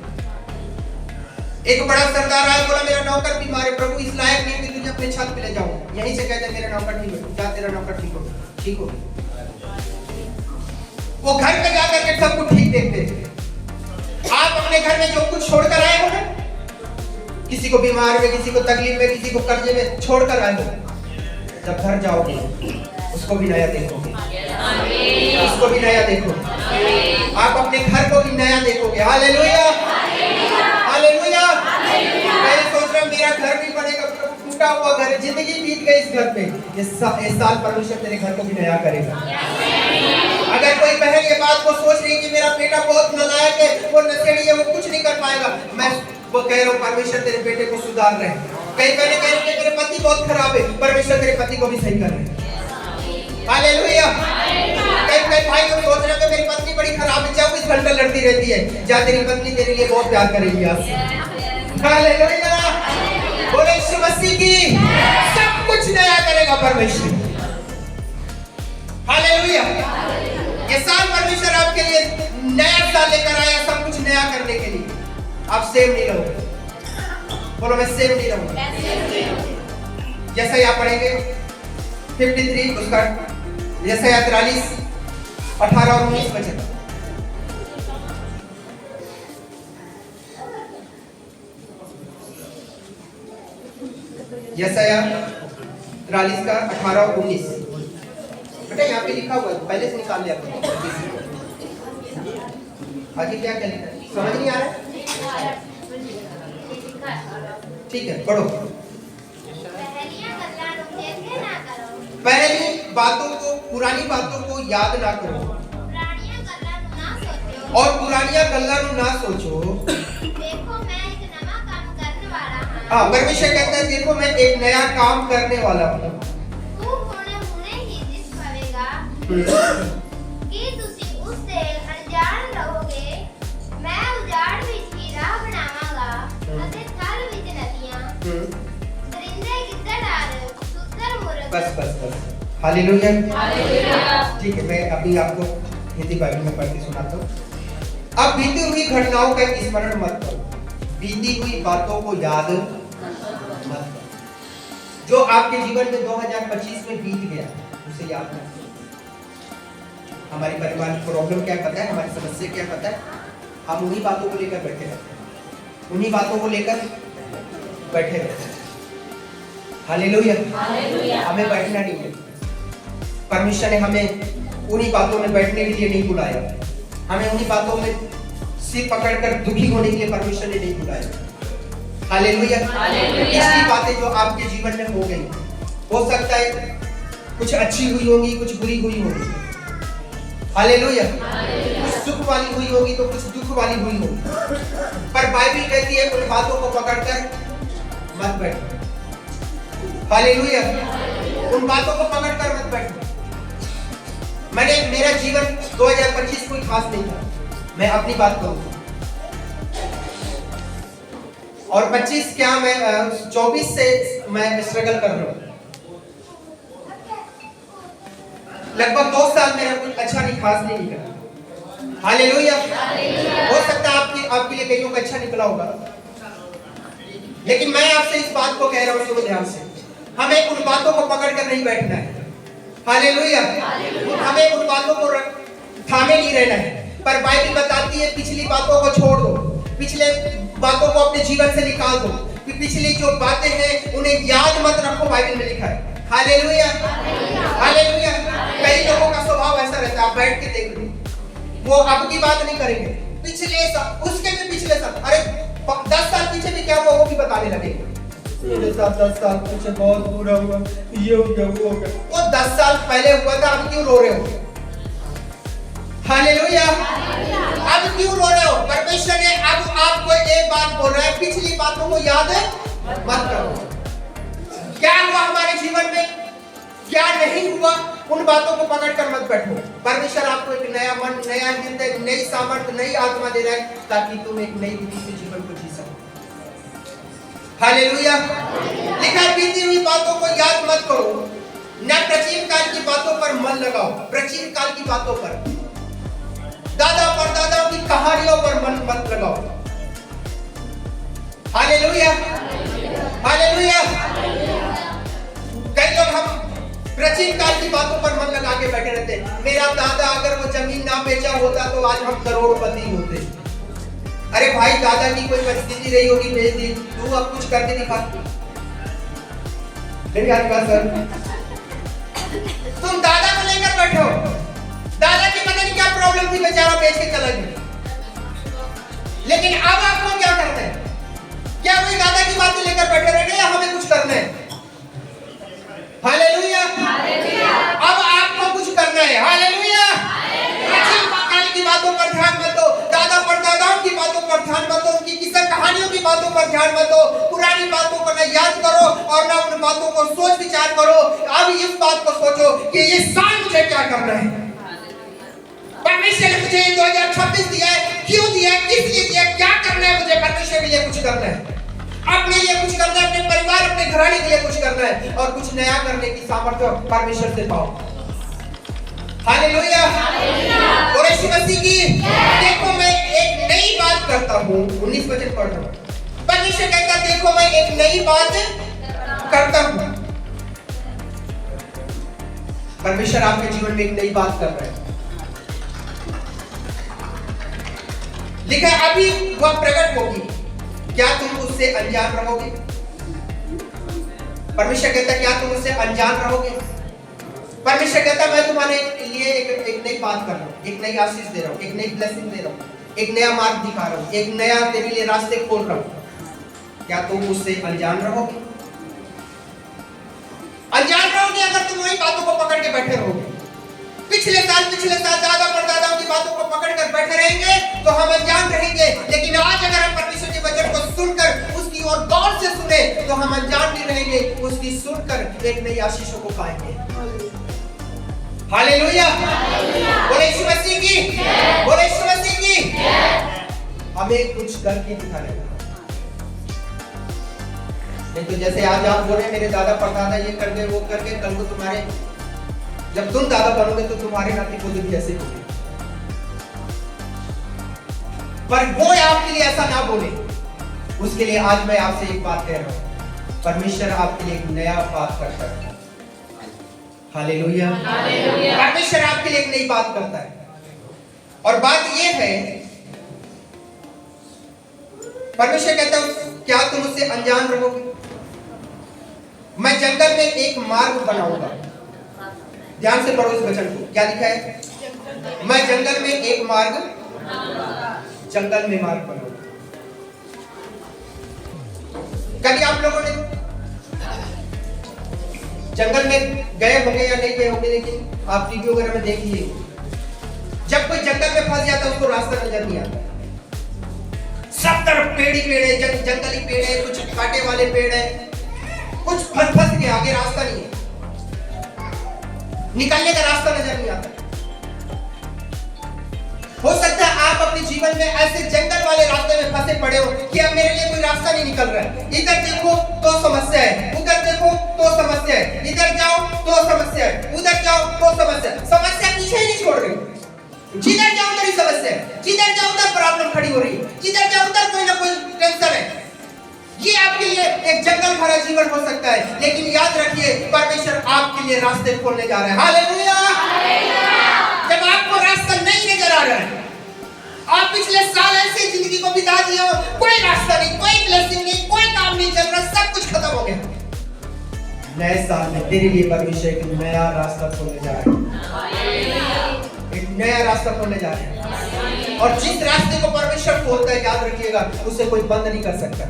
एक बड़ा सरदार आया, बोला मेरा नौकर बीमार है, प्रभु इस लायक नहीं कि तुझे अपने छत पे ले जाऊं। यहीं से कहते मेरा नौकर ठीक हो, जा तेरा नौकर ठीक हो, ठीक हो। वो घर पे जाकर के सबको ठीक देखते थे। आप अपने घर में जो कुछ छोड़कर आए हो ना, किसी को बीमार में, किसी को तकलीफ में, किसी को कर्जे में छोड़कर आए हो, जब घर जाओगे उसको भी नया देखोगे, उसको भी नया देखोगे, आप अपने घर को भी नया देखोगे। Hallelujah, hallelujah. मैं सोच रहा हूं मेरा घर भी बनेगा, टूटा हुआ घर, जिंदगी बीत गई इस घर पे, इस साल परमेश्वर तेरे घर को भी नया करेगा। अगर कोई बहन ये बात को सोच रही है कि मेरा बेटा बहुत नालायक है, वो नशेड़ी है, वो कुछ नहीं कर पाएगा, मैं वो कह रहा हूँ परमेश्वर तेरे बेटे को सुधार रहे हैं। कई बहनें कह रही है मेरे पति बहुत खराब है, परमेश्वर तेरे पति को भी सही कर रहे हैं। हालेलुया। कई भाई लोग सोच रहे हैं मेरी पत्नी बड़ी खराब है, 24 घंटा लड़ती रहती है, जा तेरी पत्नी तेरे लिए बहुत प्यार करेगी आज से। हालेलुया, बोले यीशु मसीह की, सब कुछ नया करेगा परमेश्वर। हालेलुया। ये साल परमेश्वर आपके लिए नया साल लेकर आया, सब कुछ नया करने के लिए। आप सेम नहीं रहोगे, बोलो मैं सेम नहीं रहूंगा। जैसा आप पढ़ेंगे 53 उसका, जैसा 43, 18 और 19 वचन। यशायाह 43 का 18 और 19। बेटा यहाँ पे लिखा हुआ है, पहले से निकाल लिया करो। आगे क्या क्या लिखा है समझ नहीं आ रहा है? ठीक है पढ़ो। पहली बातों को, पुरानी बातों को याद ना करो और पुरानियां गल्लां नू ना सोचो। देखो मैं एक नया काम करने वाला हूं। हाँ, परमेश्वर कहता है देखो मैं एक नया काम करने वाला हूँ। तू हुणे ही दिस पावेगा कि तुसी उस ते अनजान रहोगे। मैं उजाड़ विच ही राह बनावांगा अते थल विच नदियां, दरिंदे गिद्दड़ आर सुंदर मुर्ग। बस हालेलुया। हालेलुया। ठीक है, मैं अभी आपको हिंदी बाइबल में पढ़ के सुनाता हूँ। अब बीती हुई घटनाओं का स्मरण मत करो, बीती हुई बातों को याद मत करो। जो आपके जीवन में 2025 में बीत गया उसे याद मत करो। हमारी परिवार की प्रॉब्लम क्या पता है, हमारी समस्या क्या पता है, हम उन्हीं बातों को लेकर बैठे रहते हैं, उन्हीं बातों को लेकर बैठे रहते हैं। हालेलुया। हमें बैठना नहीं है। परमेश्वर ने हमें उन्हीं बातों में बैठने के लिए नहीं बुलाया, हमें उन्हीं बातों में सिर पकड़कर दुखी होने के लिए परमेश्वर ने नहीं बुलाया। हालेलुया। पिछली बातें जो आपके जीवन में हो गई, हो सकता है कुछ अच्छी हुई होगी, कुछ बुरी हुई होगी। हालेलुया। कुछ सुख वाली हुई होगी तो कुछ दुख वाली हुई होगी, पर बाइबल कहती है उन बातों को पकड़कर मत बैठो। हालेलुया। उन बातों को पकड़कर मत बैठो। मेरा जीवन 2025 कोई खास नहीं था, मैं अपनी बात करूंगा। और 25 क्या, मैं 24 से मैं स्ट्रगल कर रहा हूँ। लगभग 2 साल मेरा कुछ अच्छा नहीं, खास नहीं निकला। हालेलुया। हो सकता है आपके लिए कईयों का अच्छा निकला होगा, लेकिन मैं आपसे इस बात को कह रहा हूँ, सुनो ध्यान से। हमें उन बातों को पकड़ कर नहीं बैठना है। हालेलुया। हमें उन बातों को थामे नहीं रहना है, पर बाइबल बताती है पिछली बातों को छोड़ दो, पिछले बातों को अपने जीवन से निकाल दो, कि पिछली जो बातें हैं उन्हें याद मत रखो, बाइबल में लिखा है। हालेलुया। हालेलुया। कई लोगों का स्वभाव ऐसा रहता है, आप बैठ के देख लो, वो अब की बात नहीं करेंगे, पिछले साल, उसके भी पिछले साल, अरे 10 साल पीछे भी क्या हुआ वो भी बताने लगेंगे। मेरे साथ 10 साल पीछे बहुत बुरा हुआ, ये हो गया, वो हो गया। वो 10 साल पहले हुआ था, अब क्यों रो रहे हो? हालेलुया। अब क्यों रो रहे हो? परमेश्वर ने अब आपको एक बात बोल रहा है, पिछली बातों को याद मत करो। क्या हुआ हमारे जीवन में, क्या नहीं हुआ, उन बातों को पकड़ कर मत बैठो। परमेश्वर आपको एक नया मन, नया हृदय, नई सामर्थ्य, नई आत्मा दे रहा है ताकि तुम एक नई रीति से जीवन को जी सको। हालेलुया। लिखा है, बीती हुई बातों को याद मत करो, न प्राचीन काल की बातों पर मन लगाओ। प्राचीन काल की बातों पर, दादा परदादाओं की कहानियों पर मन मत लगाओ। Hallelujah, hallelujah. कई लोग हम प्राचीन काल की बातों पर मन लगा के बैठे रहते हैं। मेरा दादा अगर वो जमीन ना बेचा होता तो आज हम करोड़पति होते। अरे भाई, दादा की कोई परिस्थिति रही होगी, भेज दी, तू अब कुछ करके दिखा। सर, तुम दादा को लेकर बैठे हो, दादा की पता नहीं क्या प्रॉब्लम थी, बेचारा बेच के चला गया। लेकिन अब आपको क्या करना है? क्या वही दादा की बातें लेकर बैठे रहेंगे या हमें कुछ करना है? हालेलुया। अब आपको कुछ करना है। हालेलुया। प्राचीन काल की बातों पर ध्यान मत दो, दादा परदादाओं की बातों पर ध्यान मत दो, उनकी किस्सा कहानियों की बातों पर ध्यान मत दो। पुरानी बातों को न याद करो और न उन बातों को सोच विचार करो। अब इस बात को सोचो कि ये साल मुझे क्या करना है। परमेश्वर ने मुझे 2026 दिया है, क्यों दिया है, किस लिए दिया है, क्या करना है मुझे? परमेश्वर के लिए कुछ करना है, अपने लिए कुछ करना है, अपने परिवार, अपने घराने के लिए कुछ करना है और कुछ नया करने की सामर्थ्य परमेश्वर से पाओ। हालेलुया। और यीशु मसीह की, देखो मैं एक नई बात करता हूँ। 19 वचन पढ़ रहा हूँ। परमेश्वर कहता है, देखो मैं एक नई बात करता हूँ। परमेश्वर आपके जीवन में एक नई बात कर रहा है। लिखा है, अभी वह प्रकट होगी, क्या तुम उससे अनजान रहोगे? परमेश्वर कहता है, क्या तुम उससे अनजान रहोगे? परमेश्वर कहता है, मैं तुम्हारे लिए एक नई बात कर रहा हूँ, एक नई आशीष दे रहा हूँ, एक नई ब्लेसिंग दे रहा हूँ, एक नया मार्ग दिखा रहा हूँ, एक नया तेरे लिए रास्ते खोल रहा हूँ। क्या तुम उससे अनजान रहोगे? अनजान रहोगे अगर तुम वही बातों को पकड़ के बैठे रहोगे। पिछले साल दादा परदादाओं की बातों को पकड़ कर बैठे रहेंगे तो हम अनजान रहेंगे। लेकिन आज अगर हम परमेश्वर के वचन को सुनकर उसकी ओर गौर से सुने तो हम अनजान नहीं रहेंगे, उसकी सुनकर एक नई आशीषों को पाएंगे। हालेलुया। बोले यीशु मसीह की, बोले यीशु मसीह की। हमें कुछ करके दिखाने का, नहीं तो जैसे आज आप बोले मेरे दादा परदादा ये कर गए, वो कर गए, कल को तुम्हारे, जब तुम दादा बनोगे तो तुम्हारे नाती पोते भी ऐसे होंगे। पर वो आपके लिए ऐसा ना बोले, उसके लिए आज मैं आपसे एक बात कह रहा हूं। परमेश्वर आपके लिए एक नया बात करता है। हालेलुया। परमेश्वर आपके लिए एक नई बात करता है और बात ये है, परमेश्वर कहता है, क्या तुम उससे अनजान रहोगे? मैं जंगल में एक मार्ग बनाऊंगा। ध्यान से पढ़ो इस वचन को, क्या लिखा है? मैं जंगल में एक मार्ग, जंगल में मार्ग बनाऊंगा। कभी आप लोगों ने जंगल में गए होंगे या नहीं गए होंगे, लेकिन आप टीवी वगैरह में देखिए, जब कोई जंगल में फंस जाता है उसको रास्ता नजर नहीं आता। सब तरफ पेड़ ही पेड़ है, जंगली पेड़ है, कुछ कांटे वाले पेड़ है, कुछ फंस के आगे रास्ता नहीं है, निकलने का रास्ता नजर नहीं आता। हो सकता है आप अपने जीवन में ऐसे जंगल वाले रास्ते में फंसे पड़े हो कि अब मेरे लिए कोई रास्ता नहीं निकल रहा है। इधर देखो तो समस्या है, उधर देखो तो समस्या है, इधर जाओ तो समस्या है, उधर जाओ तो समस्या है। समस्या पीछे ही नहीं छोड़ रही, जिधर जाओ उधर ही समस्या है, जिधर जाओ उधर प्रॉब्लम खड़ी हो रही है, जिधर जाओ उधर कोई ना कोई टेंशन है। ये आपके लिए एक जंगल भरा जीवन हो सकता है, लेकिन याद रखिए परमेश्वर आपके लिए रास्ते खोलने जा रहे हैं। हालेलुया। जब आपको रास्ता नहीं नजर आ रहा है, आप पिछले साल ऐसे जिंदगी को बिता दिए हो, कोई रास्ता नहीं, कोई ब्लेसिंग नहीं, कोई काम नहीं चल रहा, सब कुछ खत्म हो गया। नए साल में तेरे लिए परमेश्वर एक नया रास्ता खोलने जा रहा है, एक नया रास्ता खोलने जा रहे हैं। और जिस रास्ते को परमेश्वर खोलता है, याद रखिएगा, उसे कोई बंद नहीं कर सकता,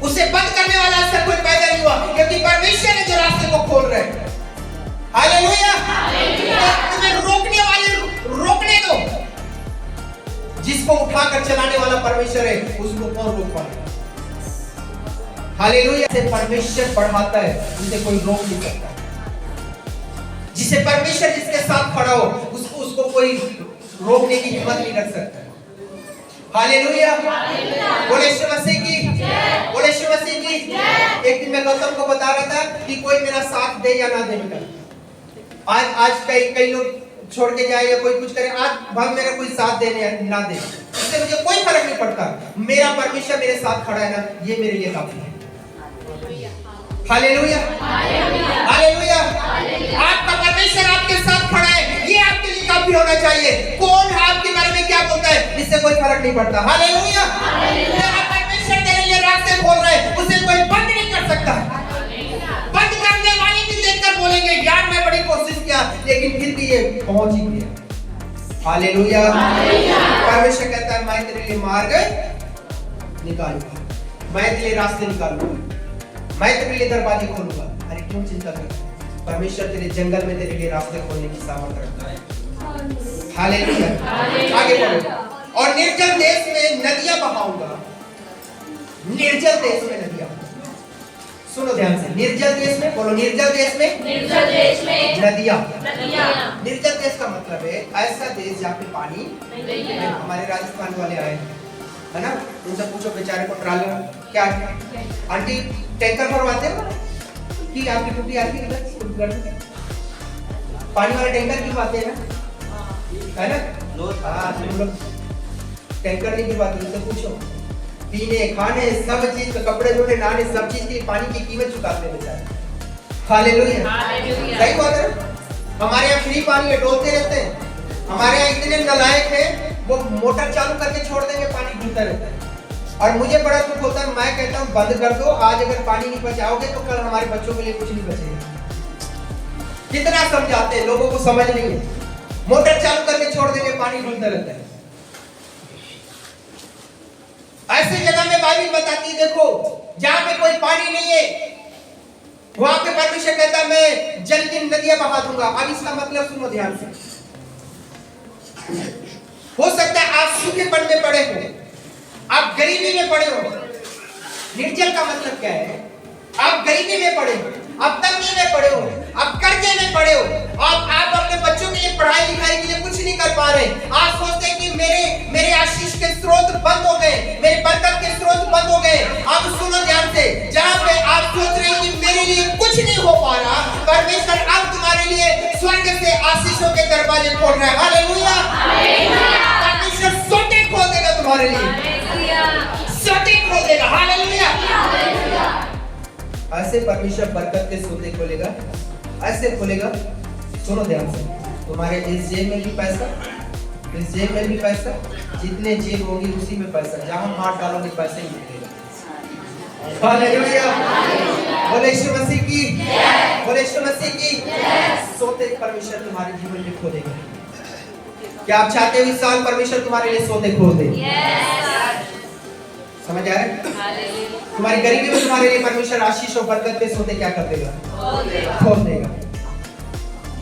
उसे बंद करने वाला आज तक कोई पैदा नहीं हुआ, क्योंकि परमेश्वर है जो रास्ते को खोल रहे हैं। हालेलुया। तुम्हें रोकने वाले रोकने दो, जिसको उठाकर चलाने वाला परमेश्वर है, उसको कौन रोक पाएगा? हालेलुया। जिसे परमेश्वर बढ़ाता है उसे कोई रोक नहीं सकता। जिसे परमेश्वर जिसके साथ खड़ा हो उसको कोई रोकने की हिम्मत नहीं रख सकता। हालेलुया। बोले यीशु मसीह की, बोले यीशु मसीह की। एक दिन मैं गौतम को बता रहा था कि कोई मेरा साथ दे या ना दे बेटा। आज कई लोग छोड़ के जाए या कोई कुछ करे, आज भाग मेरा कोई साथ देने ना दे, इससे मुझे कोई फर्क नहीं पड़ता। मेरा परमेश्वर मेरे साथ खड़ा है ना, ये मेरे लिए काफी है। Hallelujah, hallelujah. आपका परमेश्वर आपके साथ खड़ा है, ये आपके लिए काफी होना चाहिए। कौन आपके बारे में क्या बोलता है, इससे कोई फर्क नहीं पड़ता। हालेलुया। मेरा परमेश्वर मेरे लिए रास्ते खोल रहा है, उसे कोई बंद नहीं कर सकता। बंद करने वाले भी देखकर बोलेंगे यार मैं बड़ी कोशिश किया, लेकिन फिर भी ये पहुंच ही गया। हालेलुया। परमेश्वर कहता है मैं तेरे लिए मार्ग निकालूंगा, मैं तेरे लिए रास्ते निकालूंगा, मैं तेरे लिए दरवाजे खोलूंगा। अरे क्यों चिंता करता है? परमेश्वर तेरे जंगल में तेरे लिए रास्ते खोलने की सामर्थ रखता है। हालेलुया। आगे बढ़ो। और निर्जल देश में नदियां बहाऊंगा, निर्जल देश में नदियां। सुनो ध्यान से, निर्जल देश में, बोलो निर्जल देश में, निर्जल देश में नदियां। नदियां। निर्जल देश का मतलब है ऐसा देश जहाँ पे पानी नहीं है। हमारे राजस्थान वाले आए है ना, उनसे पूछो बेचारे को ट्राली क्या है, आंटी टैंकर भरवाते हो कि आपकी टूटी आती है इधर पानी वाला टैंकर गिरवाते हैं ना, है ना? हाँ, तुम लोग टैंकर नहीं गिरवाते, उनसे पूछो। पीने खाने सब चीज, कपड़े धोने नहाने सब चीज की पानी की कीमत चुकाते हैं बेचारे। हालेलुया। सही बात है। हमारे यहाँ फ्री पानी है, डोलते रहते हैं। हमारे यहाँ इतने नालायक हैं, वो मोटर चालू करके छोड़ देंगे, पानी गिरता रहता है। और मुझे बड़ा दुख होता है, मैं कहता हूँ बंद कर दो। आज अगर पानी नहीं बचाओगे तो कल हमारे बच्चों के लिए कुछ नहीं बचेगा। कितना समझाते हैं, लोगों को समझ नहीं है। मोटर चालू करके छोड़ देंगे, पानी गिरता रहता है। ऐसी जगह में बाइबल बताती है, देखो जहां पे कोई पानी नहीं है वहां पे परमेश्वर कहता है मैं जल की नदियां बहा दूंगा। अब इसका मतलब सुनो ध्यान से। हो सकता है आप सूखेपन में पड़े हो, आप गरीबी में पड़े हो। निर्जल का मतलब क्या है? आप गरीबी में पड़े हो, आप तंगी में पड़े हो, आप कर्जे में पड़े हो, आप अपने बच्चों के लिए पढ़ाई लिखाई के लिए कुछ नहीं कर पा रहे। आप सोचते हैं कि मेरे आशीष के स्रोत बंद हो गए, मेरे बरकत के स्रोत बंद हो गए। अब सुनो ध्यान से, जहां पे आप सोच रहे हैं कि मेरे लिए कुछ नहीं हो पा रहा, परमेश्वर अब तुम्हारे लिए स्वर्ग से आशीषों के दरवाजे खोल रहा है। हालेलुया। परमेश्वर सोते खोल देगा तुम्हारे लिए, सोते खोल देगा। हालेलुया। ऐसे परमेश्वर बरकत के सोते खोलेगा, ऐसे खोलेगा। सुनो ध्यान से, तुम्हारे इस जेब में भी पैसा, इस जेब में भी पैसा, जितने जेब होगी उसी में पैसा, जहां हाथ डालोगे पैसा ही मिलेगा। हालेलुया। बोले यीशु मसीह की, बोले यीशु मसीह की। सोते परमेश्वर तुम्हारे जीवन में खोलेगा। क्या आप चाहते हो इस साल परमेश्वर तुम्हारे लिए सोते खोल दे? समझ आ रहा है? तुम्हारी गरीबी में तुम्हारे लिए परमेश्वर आशीष और बरकत के सोते क्या कर देगा? खोल देगा।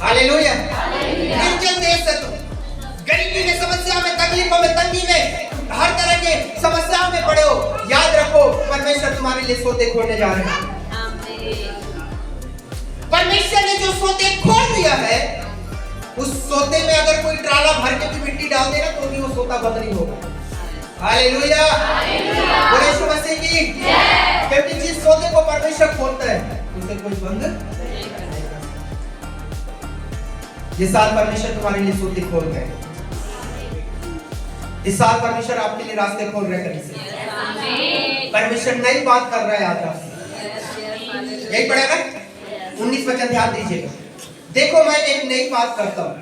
हालेलुया। निर्जल देश है तुम, गरीबी में, समस्या में, तकलीफों में, तंगी में, हर तरह के समस्याओं में पड़े हो। याद रखो परमेश्वर तुम्हारे लिए सोते खोलने जा रहे हैं। परमेश्वर ने जो सोते खोल दिया है, उस सोते में अगर कोई ट्राला भर के भी मिट्टी डाल देना तो भी वो सोता बंद नहीं होगा। हालेलुया। बोले यीशु मसीह की। क्योंकि जिस सोते को परमेश्वर खोलता है उसे कोई बंद नहीं कर सकता। ये साल परमेश्वर तुम्हारे लिए सोते खोल रहे हैं। इस साल परमेश्वर आपके लिए रास्ते खोल रहे हैं। परमेश्वर नई बात कर रहा है आज आपसे। यही पढ़ेगा 19 वचन, ध्यान दीजिएगा। देखो मैं एक नई बात करता हूँ,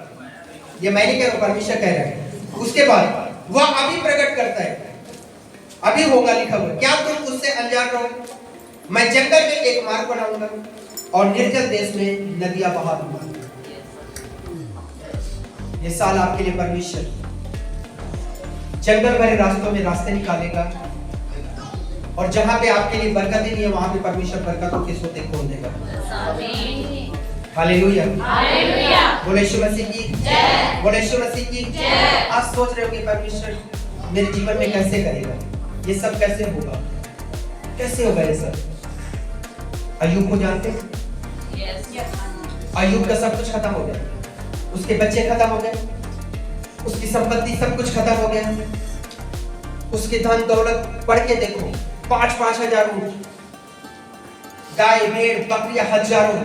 ये मैं नहीं कह रहा, परमेश्वर कह रहा है। उसके बाद वह अभी प्रकट करता है, अभी होगा लिखा हुआ। क्या तुम उससे अनजान रहो? मैं जंगल में एक मार्ग बनाऊंगा और निर्जल देश में नदियां बहा दूंगा। ये साल आपके लिए परमेश्वर जंगल भरे रास्तों में रास्ते निकालेगा और जहां पे आपके लिए बरकत ही नहीं है वहां पे परमेश्वर बरकतों के सोते खोल देगा। Hallelujah, hallelujah. बोले यीशु मसीह की जय, बोले यीशु मसीह की जय। आज सोच रहे हो कि परमेश्वर मेरे जीवन में कैसे करेगा, ये सब कैसे होगा, कैसे होगा ये सब। अय्यूब को जानते हैं? अय्यूब का सब कुछ खत्म हो गया, उसके बच्चे खत्म हो गए, उसकी संपत्ति सब कुछ खत्म हो गया, उसके धन दौलत पढ़ के देखो, 5-5 हजार ऊंट, गाय भेड़ बकरियां हजारों,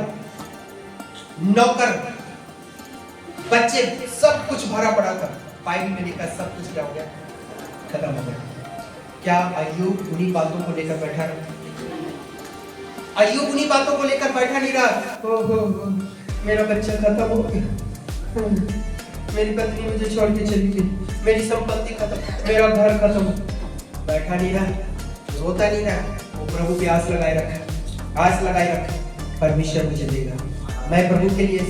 नौकर बच्चे, सब कुछ भरा पड़ा था। बाइबल में लिखा सब कुछ क्या हो गया, खत्म हो गया। क्या अय्यूब उन्हीं बातों को लेकर बैठा रहा? अय्यूब उन्हीं बातों को लेकर बैठा नहीं रहा। हो, मेरा बच्चा खत्म हो गया, मेरी पत्नी मुझे छोड़ के चली गई, मेरी संपत्ति खत्म, मेरा घर खत्म। बैठा नहीं रहा, रोता नहीं रहा, वो प्रभु पे आस लगाए रखा, आस लगाए रखा, परमेश्वर मुझे देगा। मैं प्रभु के लिए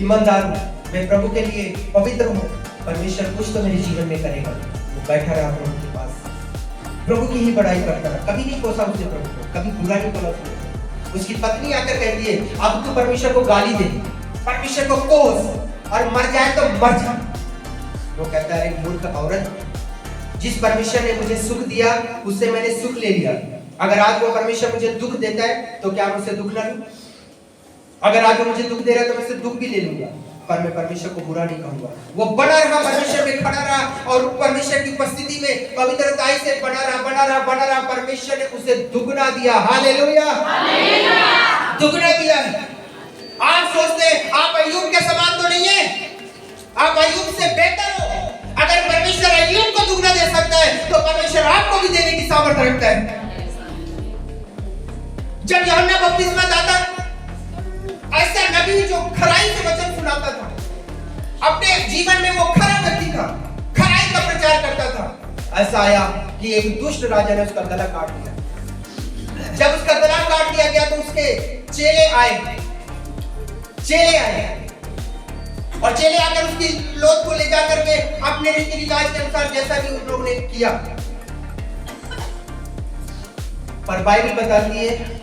ईमानदार हूँ, मैं प्रभु के लिए पवित्र हूँ, परमेश्वर कुछ तो मेरे जीवन में करेगा। वो बैठा रहा प्रभु के पास, प्रभु की ही बड़ाई करता रहा, कभी नहीं कोसा उसने प्रभु को, कभी बुरा नहीं बोला उसने। उसकी पत्नी आकर कहती है, अब तू परमेश्वर को गाली दे, परमेश्वर को कोस और मर जाए तो मर जा। वो कहता है, मूर्ख औरत, जिस परमेश्वर ने मुझे सुख दिया उससे मैंने सुख ले लिया। अगर आज वो परमेश्वर मुझे दुख देता है तो क्या मैं उससे दुख ना लूं? अगर आज वो मुझे दुख दे रहा है तो मैं उससे दुख भी ले लूंगा, पर मैं परमेश्वर को बुरा नहीं कहूंगा। वो बना रहा, परमेश्वर में खड़ा रहा और परमेश्वर की उपस्थिति में पवित्रता से बना रहा। परमेश्वर ने उसे दुगना दिया। हालेलुया, हालेलुया, दुगना दिया। आप सोचते हैं आप अय्यूब के समान तो नहीं है, आप अय्यूब से बेहतर हो। अगर परमेश्वर अय्यूब को दुगना दे सकता है तो परमेश्वर आपको भी देने की सामर्थ्य रखता है। जब यूहन्ना बपतिस्मा दाता ऐसा नबी जो खराई से वचन सुनाता था, अपने जीवन में वो खरा व्यक्ति था, खराई का प्रचार करता था, ऐसा आया कि एक दुष्ट राजा ने उसका गला काट दिया। जब उसका गला काट दिया गया तो उसके चेले आए और चेले आकर उसकी लोथ को ले जाकर के अपने रीति रिवाज के अनुसार जैसा भी उन लोगों ने किया, पर बाइबल बताती है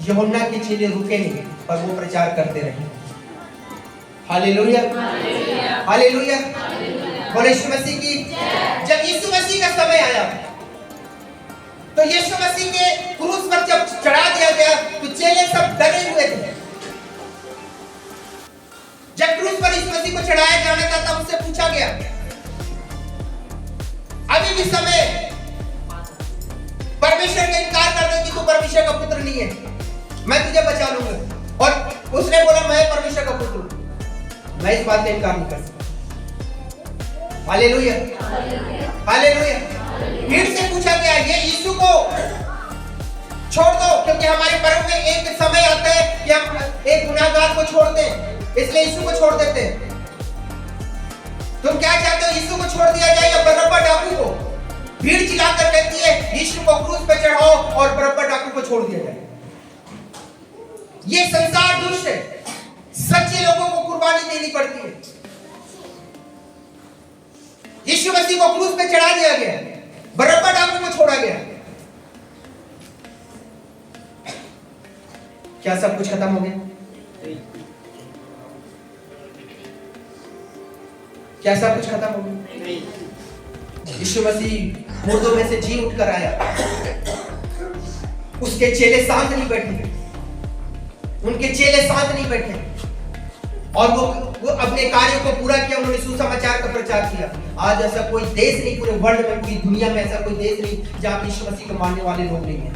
यूहन्ना के चेले रुके नहीं, पर वो प्रचार करते रहे। हालेलुया, हालेलुया, बोले यीशु मसीह की। जब यीशु मसीह का समय आया तो यीशु मसीह के क्रूस पर जब चढ़ा दिया गया तो चेले सब डरे हुए थे। जब क्रूस पर यीशु मसीह को चढ़ाया जाने का तब उससे पूछा गया, अभी भी समय परमेश्वर का इनकार कर दे कि तू परमेश्वर का पुत्र नहीं है, मैं तुझे बचा लूंगा। और उसने बोला मैं परमेश्वर का पुत्र हूं, मैं इस बात का इनकार नहीं कर सकता। Hallelujah, hallelujah. फिर से पूछा गया, ये यीशु को छोड़ दो, क्योंकि हमारे पर्व में एक समय आता है कि हम एक गुनाहगार को छोड़ते हैं, इसलिए यीशु को छोड़ देते हैं। तुम क्या चाहते हो, यीशु को छोड़ दिया जाए या बरअब्बा डाकू को? भीड़ चिल्लाकर कहती है यीशु को क्रूस पे चढ़ाओ और बरअब्बा डाकू को छोड़ दिया जाए। ये संसार दुष्ट है, सच्चे लोगों को कुर्बानी देनी पड़ती है। यीशु मसीह को क्रूस पे चढ़ा दिया गया, बरअब्बा डाकू को छोड़ा गया। क्या सब कुछ खत्म हो गया? क्या सब कुछ खत्म हो गया? यीशु मसीह मुर्दों में से जी उठकर आया, उसके चेले शांत नहीं बैठे, उनके चेले शांत नहीं बैठे और वो अपने कार्यों को पूरा किया। उन्होंने सुसमाचार का प्रचार किया। आज ऐसा कोई देश नहीं, पूरे वर्ल्ड में, पूरी दुनिया में ऐसा कोई देश नहीं जहां यीशु मसीह को मानने वाले लोग नहीं हैं।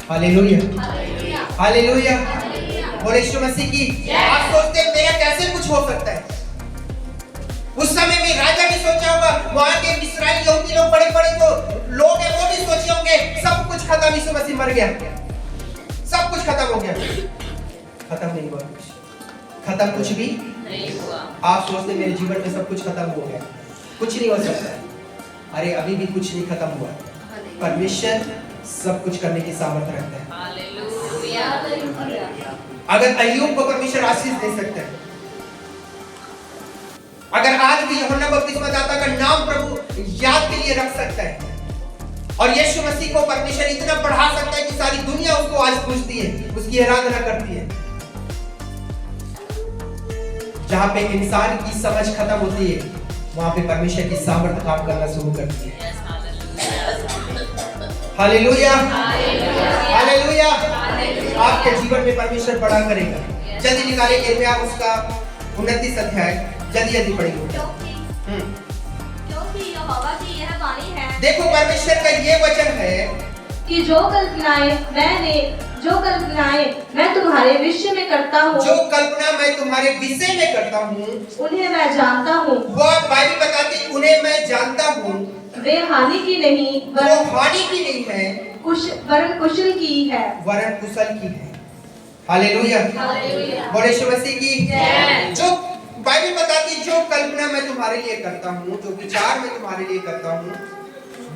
हालेलुया, हालेलुया, बोले यीशु मसीह की। आप सोचते हैं मेरा कैसे कुछ हो सकता है? उस समय में राजा भी सोचा होगा, वहां के इस्राएली यहूदी लोग बड़े-बड़े जो लोग हैं वो भी सोचे होंगे सब कुछ खत्म, यीशु मसीह मर गया, सब कुछ खत्म हो गया। खत्म नहीं हुआ, खत्म कुछ भी नहीं हुआ। आप सोचते मेरे जीवन में सब कुछ खत्म हो गया, कुछ नहीं हो सकता। अरे अभी भी कुछ नहीं खत्म हुआ। परमेश्वर सब कुछ करने की सामर्थ्य रखता है। हालेलुया। अगर अय्यूब को परमेश्वर आशीष दे सकता है, अगर आज भी यूहन्ना बपतिस्मा दाता का नाम प्रभु याद के लिए रख सकता है और यीशु मसीह को परमेश्वर इतना बढ़ा सकता है कि सारी दुनिया उसको आज पूजती है, उसकी आराधना करती है। जहां पे इंसान की समझ खत्म होती है, वहां पे परमेश्वर की सामर्थ्य काम करना शुरू करती है। Hallelujah, hallelujah. आपके जीवन में परमेश्वर बड़ा करेगा। जल्दी निकाले यिर्मयाह उसका 29 अध्याय, जल्दी जल्दी पढ़ेंगे। क्योंकि यहोवा की यह वाणी है देखो परमेश्वर का ये वचन है कि जो कल्पनाएं मैं तुम्हारे विषय में करता हूँ, जो कल्पना मैं तुम्हारे विषय में करता हूँ, उन्हें मैं जानता हूँ। वो बाइबल बताती उन्हें मैं जानता हूँ। वे हानि की नहीं वो हानि की नहीं है, वरन कुशल की है। वरन कुशल की है। हालेलुया, बोले यीशु मसीह की जय। जो बाइबल बताती जो कल्पना मैं तुम्हारे लिए करता हूँ, जो विचार मैं तुम्हारे लिए करता हूँ,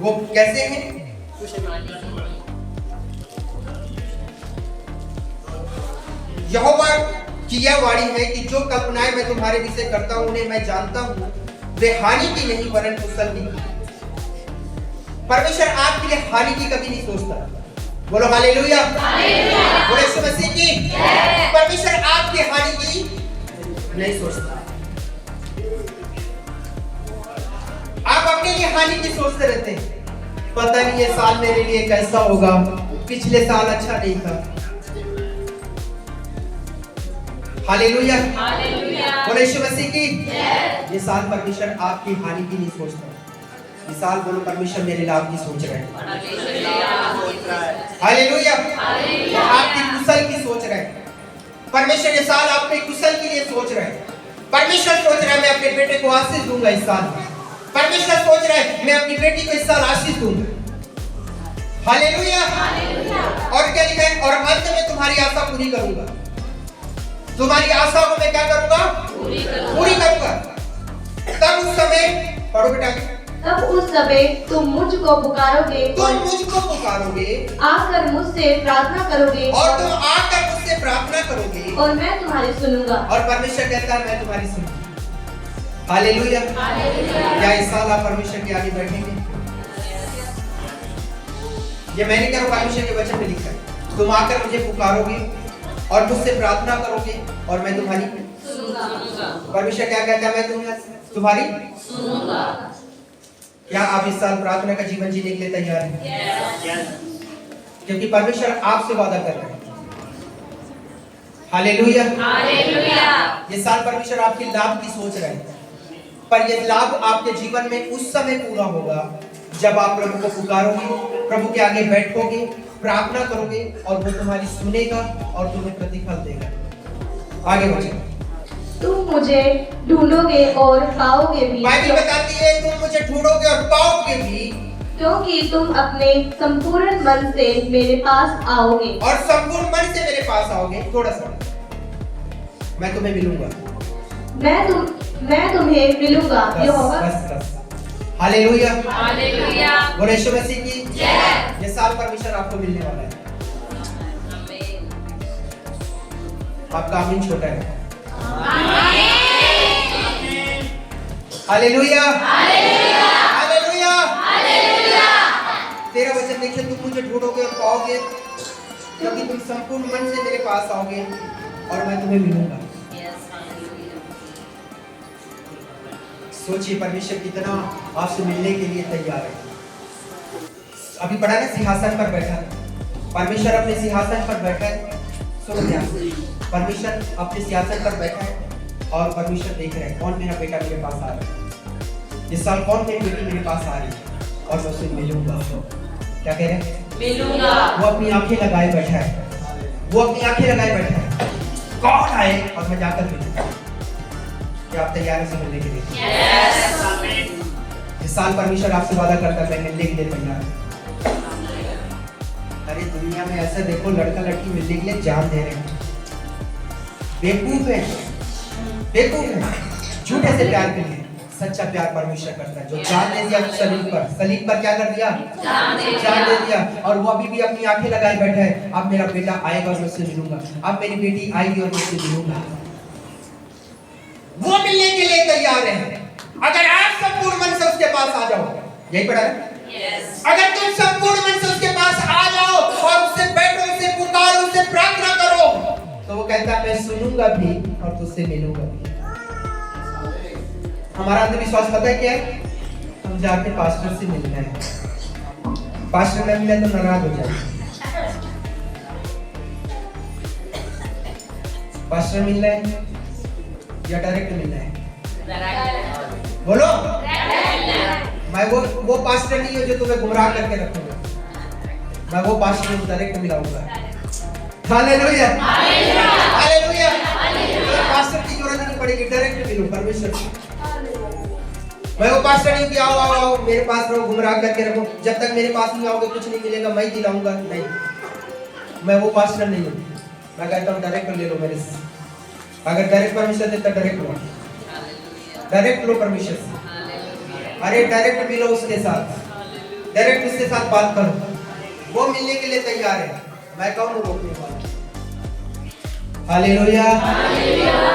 वो कैसे हैं? यहोवा की यह वाणी है कि जो कल्पनाएं मैं तुम्हारे विषय करता हूँ, उन्हें मैं जानता हूँ। वे हानि की नहीं वरन कुशल की। परमेश्वर आपके लिए हानि की कभी नहीं सोचता। बोलो हालेलुया, बोलो यीशु मसीह की जय। परमेश्वर आपकी हानि की नहीं सोचता। आप अपने लिए हानि की सोचते रहते हैं। पता नहीं ये साल मेरे लिए कैसा होगा, पिछले साल अच्छा नहीं था। हालेलुया, बोलो यीशु मसीह की जय। ये साल परमेश्वर आपकी हानि की नहीं सोचता। ये साल बोलो परमेश्वर मेरे लाभ की सोच रहे हैं। हालेलुया, आपकी कुशल की सोच रहे हैं। परमेश्वर ये साल आपके कुशल के लिए सोच रहे हैं। परमेश्वर सोच रहा है मैं अपने बेटे को आशीष दूंगा इस साल। परमेश्वर सोच रहा है मैं अपनी बेटी को इस साल आशीष दूंगा। हालेलुया, और क्या लिखा है? और अंत में तुम्हारी आशा पूरी करूंगा। तुम्हारी आशा को मैं क्या करूंगा? पूरी करूंगा। तब उस समय पढ़ो बेटा, तब उस समय तुम मुझको पुकारोगे, तुम मुझको पुकारोगे, आकर मुझसे प्रार्थना करोगे, और तुम आकर मुझसे प्रार्थना करोगे, और मैं तुम्हारी सुनूंगा। और परमेश्वर कहता है मैं तुम्हारी सुनूंगा। हालेलुया, क्या इस साल आप परमेश्वर के आगे बैठेंगे? ये मैंने क्या परमेश्वर के वचन में लिखा है, तुम आकर मुझे पुकारोगे और मुझसे प्रार्थना करोगे और मैं तुम्हारी सुनूंगा। परमेश्वर क्या कहता है? मैं तुम्हारी सुनूंगा। क्या आप इस साल प्रार्थना का जीवन जीने के लिए तैयार हैं? क्योंकि परमेश्वर आपसे वादा कर रहे हैं। हालेलुया, ये साल परमेश्वर आपके लाभ की सोच रहे हैं, पर ये लाभ आपके जीवन में उस समय पूरा होगा जब आप प्रभु को पुकारोगे, प्रभु के आगे बैठोगे, प्रार्थना करोगे और वो तुम्हारी सुनेगा और तुम्हें प्रतिफल देगा। आगे बढ़िए। तुम मुझे ढूंढोगे और पाओगे भी, बाइबल बताती है तुम मुझे ढूंढोगे और पाओगे भी, क्योंकि तुम अपने संपूर्ण मन से मेरे पास आओगे। और संपूर्ण मन से मेरे पास आओगे। थोड़ा सा मैं तुम्हें मिलूंगा, मैं तुम्हें मिलूंगा। यहोवा बस बस। हालेलुया, बोलो यीशु मसीह की जय। ये साल परमेश्वर आपको मिलने वाला है। आपका आमीन छोटा है। हालेलुया, हालेलुया, तेरा वचन देखिए, तुम मुझे ढूंढोगे और पाओगे क्योंकि तुम संपूर्ण मन से मेरे पास आओगे और मैं तुम्हें मिलूंगा। सोचिए परमेश्वर कितना आपसे मिलने के लिए तैयार है। अभी पढ़ा ना, सिंहासन पर बैठा है परमेश्वर, अपने सिंहासन पर बैठा है। सुनो ध्यान से, परमेश्वर अपने सिंहासन पर बैठा है और परमेश्वर देख रहे हैं कौन मेरा बेटा मेरे पास आ रहा है। इस साल कौन मेरी बेटी मेरे पास आ रही है और मैं उससे मिलूंगा। क्या कह रहे हैं? मिलूंगा। वो अपनी आंखें लगाए बैठा है, वो अपनी आंखें लगाए बैठा है, कौन आए और मैं जाकर मिलूंगा। क्या आप तैयार हैं मिलने के लिए? यस। इस साल परमेश्वर आपसे वादा करता है मैं मिलने के लिए तैयार हूं। अरे दुनिया में ऐसा देखो, लड़का लड़की मिलने के लिए जान दे रहे हैं। बेवकूफ है, बेवकूफ है। झूठे से प्यार के लिए सच्चा प्यार परमेश्वर करता है, जो जान दे दिया सलीब पर क्या कर दिया? जान दे दिया। और वो अभी भी अपनी आंखें लगाए बैठा है, अब मेरा बेटा आएगा और मैं उससे मिलूंगा, अब मेरी बेटी आएगी और मैं उससे मिलूंगा। वो मिलने के लिए तैयार है अगर आप संपूर्ण मन से उसके पास आ जाओ। यही पढ़ा है, अगर तुम संपूर्ण मन से उसके पास आ जाओ और उससे बैठो, उससे पुकारो, उससे प्रार्थना करो, तो वो कहता है मैं सुनूंगा भी और तुझसे मिलूंगा भी। हमारा अंधविश्वास पता है क्या है? हम जाके पास्टर से मिलना है, पास्टर ने मिला तो नाराज हो जाए। पास्टर मिलना है या डायरेक्ट मिलना है? बोलो। मैं वो पास्टर नहीं हूँ जो तुम्हें गुमराह करके रखूंगा, मैं वो पास्टर हूँ डायरेक्ट मिलाऊंगा। Hallelujah, hallelujah. पास्टर की जरूरत नहीं पड़ेगी, डायरेक्ट मिलूं परमेश्वर से। मैं वो पास्टर नहीं कि आओ आओ आओ मेरे पास रहो, गुमराह करके रखो, जब तक मेरे पास नहीं आओगे कुछ नहीं मिलेगा, मैं दिलाऊंगा। नहीं, मैं वो पास्टर नहीं हूँ। मैं कहता हूँ डायरेक्ट ले लो मेरे से। अगर डायरेक्ट परमिशन देता डायरेक्ट लो, डायरेक्ट लो परमिशन से। अरे डायरेक्ट मिलो उसके साथ, डायरेक्ट उसके साथ बात करो, वो मिलने के लिए तैयार है। मैं कौन हूँ रोकने वाला? हालेलुया,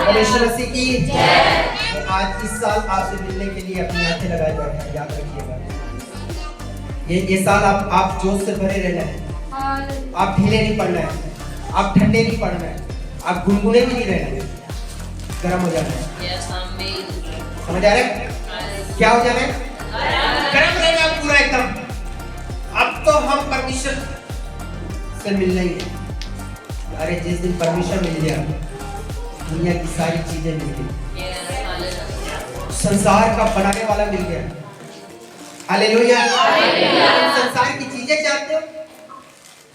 परमेश्वर मसीह की जय। आज इस साल आपसे मिलने के लिए अपनी आंखें लगाए बैठे हैं, याद रखिएगा। ये साल आप जोश से भरे रहना है, आप ढीले नहीं पड़ना है, आप ठंडे नहीं पड़ना है, आप गुनगुने भी नहीं रहना है, गर्म हो जाना है। समझ आ रहे? क्या हो जाना है? गर्म रहना पूरा एकदम। अब तो हम परमेश्वर से मिलना ही है। अरे जिस दिन परमेश्वर मिल गया, दुनिया की सारी चीजें मिल गई, संसार का बनाने वाला मिल गया। हालेलुया। संसार की चीजें चाहते हो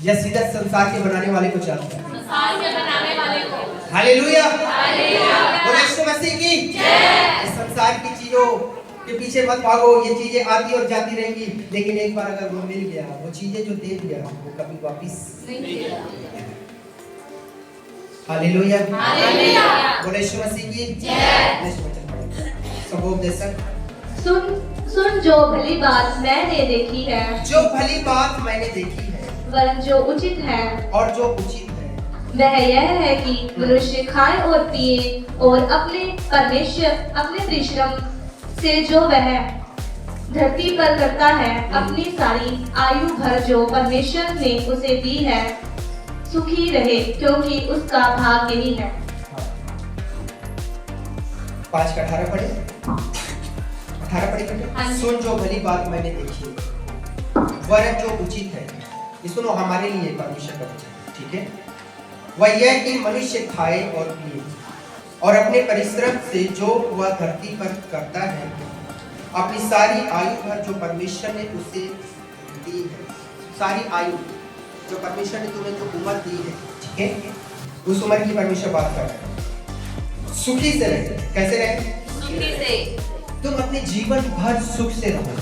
या सीधा संसार के बनाने वाले को चाहते हो? संसार के बनाने वाले को। हालेलुया, यीशु मसीह की जय। संसार की चीजों के पीछे मत भागो, ये चीजें आती और जाती रहेंगी, लेकिन एक बार अगर वो मिल गया, वो चीजें जो दे दिया वो कभी वापस नहीं देगा। Hallelujah, hallelujah. बोले यीशु मसीह की जय। सब दे सक। सुन जो भली बात मैंने देखी है, जो भली बात मैंने देखी है, वरन जो उचित है और जो उचित है, वह यह है कि मनुष्य खाए और पिए और अपने परिश्रम से जो वह धरती पर करता है, अपनी सारी आयु भर जो परमेश्वर ने उसे दी है, सुखी रहे, क्योंकि उसका भाग यही है। 5:18 पढ़े, 18 पढ़े। सुन जो भली बात मैंने देखी, वरन जो उचित है। ये सुनो, हमारे लिए परमेश्वर का वचन, ठीक है? वह यह कि मनुष्य खाए और पिए और अपने परिश्रम से जो वह धरती पर करता है, अपनी सारी आयु भर जो परमेश्वर ने उसे दी है, सारी आयु जो परमेश्वर ने तुम्हें जो उम्र दी है, ठीक है? उस उम्र की परमेश्वर बात कर रहे हैं। सुखी से रहे। कैसे रहे? सुखी से। तुम अपने जीवन भर सुख से रहो।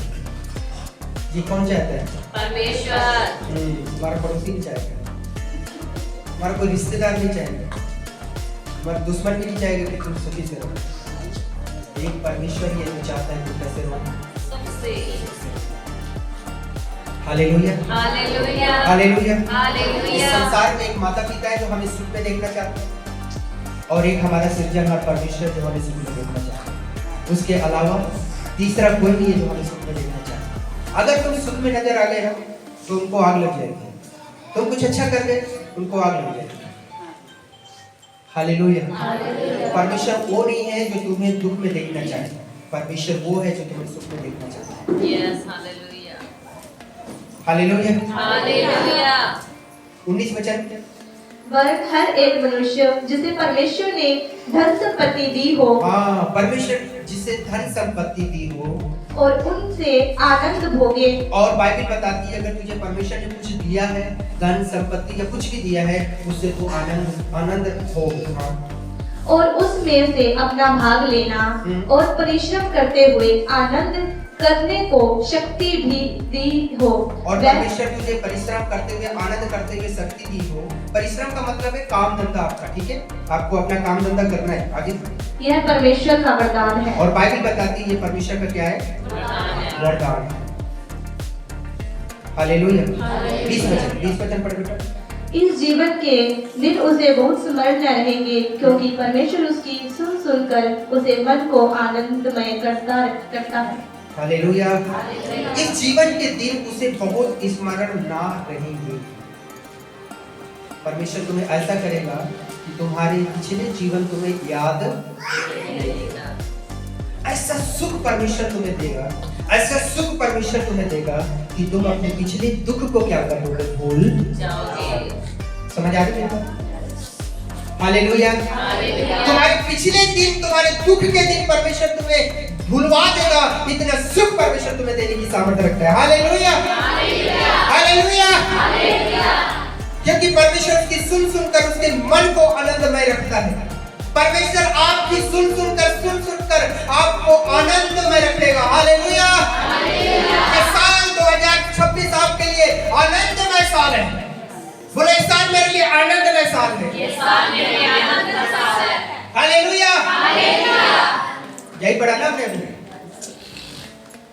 ये कौन चाहता है? परमेश्वर। हमारा पड़ोसी नहीं चाहेगा, हमारा कोई रिश्तेदार नहीं चाहेगा, हमारा दुश्मन भी नहीं चाहेगा कि तुम सुखी से रहो। एक परमेश्वर ही है जो चाहता है तुम कैसे रहो। Hallelujah, hallelujah, hallelujah, hallelujah. इस संसार में एक माता पिता है जो हमें सुख में देखना चाहता है, और एक हमारा सृजनहार परमेश्वर जो हमें सुख में देखना चाहता है। उसके अलावा तीसरा कोई नहीं है जो हमें सुख में देखना चाहता है। अगर तुम सुख में नजर आ गए हो तो उनको आग लग जाएगी, तुम कुछ अच्छा कर गए उनको आग लग जाएगी। हालेलुया। परमेश्वर वो नहीं है जो तुम्हें दुख में देखना चाहता है, परमेश्वर वो है जो तुम्हें सुख में देखना चाहता है। Yes, hallelujah, hallelujah, hallelujah. 19 वचन। वरन हर एक मनुष्य जिसे परमेश्वर ने धन संपत्ति दी हो, हाँ, परमेश्वर जिसे धन संपत्ति दी हो और उनसे आनंद भोगे। और बाइबल बताती है अगर तुझे परमेश्वर ने कुछ दिया है, धन संपत्ति या कुछ भी दिया है, उससे तू आनंद हो। हाँ। और उसमें से अपना भाग लेना और परिश्रम करते हुए आनंद करने को शक्ति भी दी हो। और परमेश्वर तुझे परिश्रम करते हुए आनंद करते हुए शक्ति दी हो। परिश्रम का मतलब है काम धंधा आपका, ठीक है? आपको अपना काम धंधा करना है आगे। यह परमेश्वर का वरदान है। और बाइबल बताती है ये परमेश्वर का क्या है? वरदान। हालेलुया। 20 वचन पढ़ बेटा। इस जीवन के दिन उसे बहुत स्मरण रहेंगे, क्योंकि परमेश्वर उसकी सुन सुनकर उसे मन को आनंदमय करता है। हालेलुया। इस जीवन के दिन उसे बहुत स्मरण ना रहेंगे। परमेश्वर तुम्हें ऐसा करेगा कि तुम्हारे पिछले जीवन तुम्हें याद रहेगा। ऐसा सुख परमेश्वर तुम्हें देगा, ऐसा सुख परमेश्वर तुम्हें देगा कि तुम अपने पिछले दुख को क्या करोगे, भूल जाओगे। समझ आ रही है? हालेलुया। तुम्हारे पिछले दिन, तुम्हारे दुख के दिन परमेश्वर तुम्हें भुलवा देगा। इतना सुख परमेश्वर तुम्हें देने की सामर्थ्य रखता है। Hallelujah, hallelujah. क्योंकि परमेश्वर उसकी सुन सुनकर उसके मन को आनंदमय रखता है। परमेश्वर आपकी सुन सुनकर आपको आनंदमय रखेगा। हालेलुया। ये साल 2026 आपके लिए आनंदमय साल है। बोले साल मेरे लिए आनंदमय साल है। ये साल मेरे लिए आनंदमय साल है। Hallelujah, hallelujah. यही पढ़ा ना हमने अभी।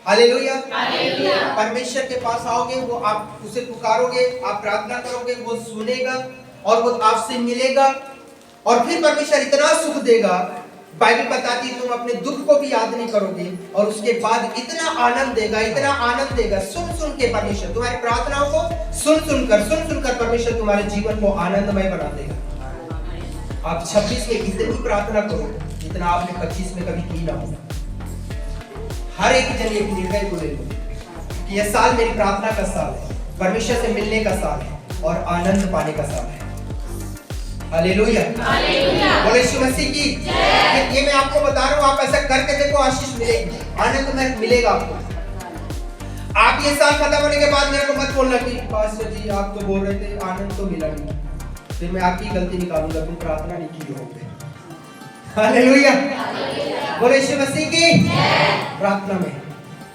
Hallelujah, hallelujah. परमेश्वर के पास आओगे, वो आप उसे पुकारोगे, आप प्रार्थना करोगे, वो सुनेगा और वो आपसे मिलेगा और फिर परमेश्वर इतना सुख देगा। बाइबल बताती है तुम अपने दुख को भी याद नहीं करोगे और उसके बाद इतना आनंद देगा, इतना आनंद देगा। सुन के परमेश्वर तुम्हारी प्रार्थनाओं को सुन सुनकर परमेश्वर तुम्हारे जीवन को आनंदमय बना देगा। आप 26 में इतनी प्रार्थना करो जितना आपने 25 में कभी की ना हो। हर एक जन एक निर्णय को ले लो कि यह साल मेरी प्रार्थना का साल है, परमेश्वर से मिलने का साल है और आनंद पाने का साल है। Hallelujah, hallelujah. बोले यीशु मसीह की जय। ये मैं आपको बता रहा हूँ, आप ऐसा करके देखो, आशीष मिलेगी, आनंद में मिलेगा आपको। आप ये साल खत्म होने के बाद मेरे को मत बोलना कि पास्टर जी आप तो बोल रहे थे आनंद तो मिला नहीं, फिर मैं आपकी गलती निकालूंगा, तुम प्रार्थना नहीं की होगे। हालेलुया, बोले यीशु मसीह की जय। प्रार्थना में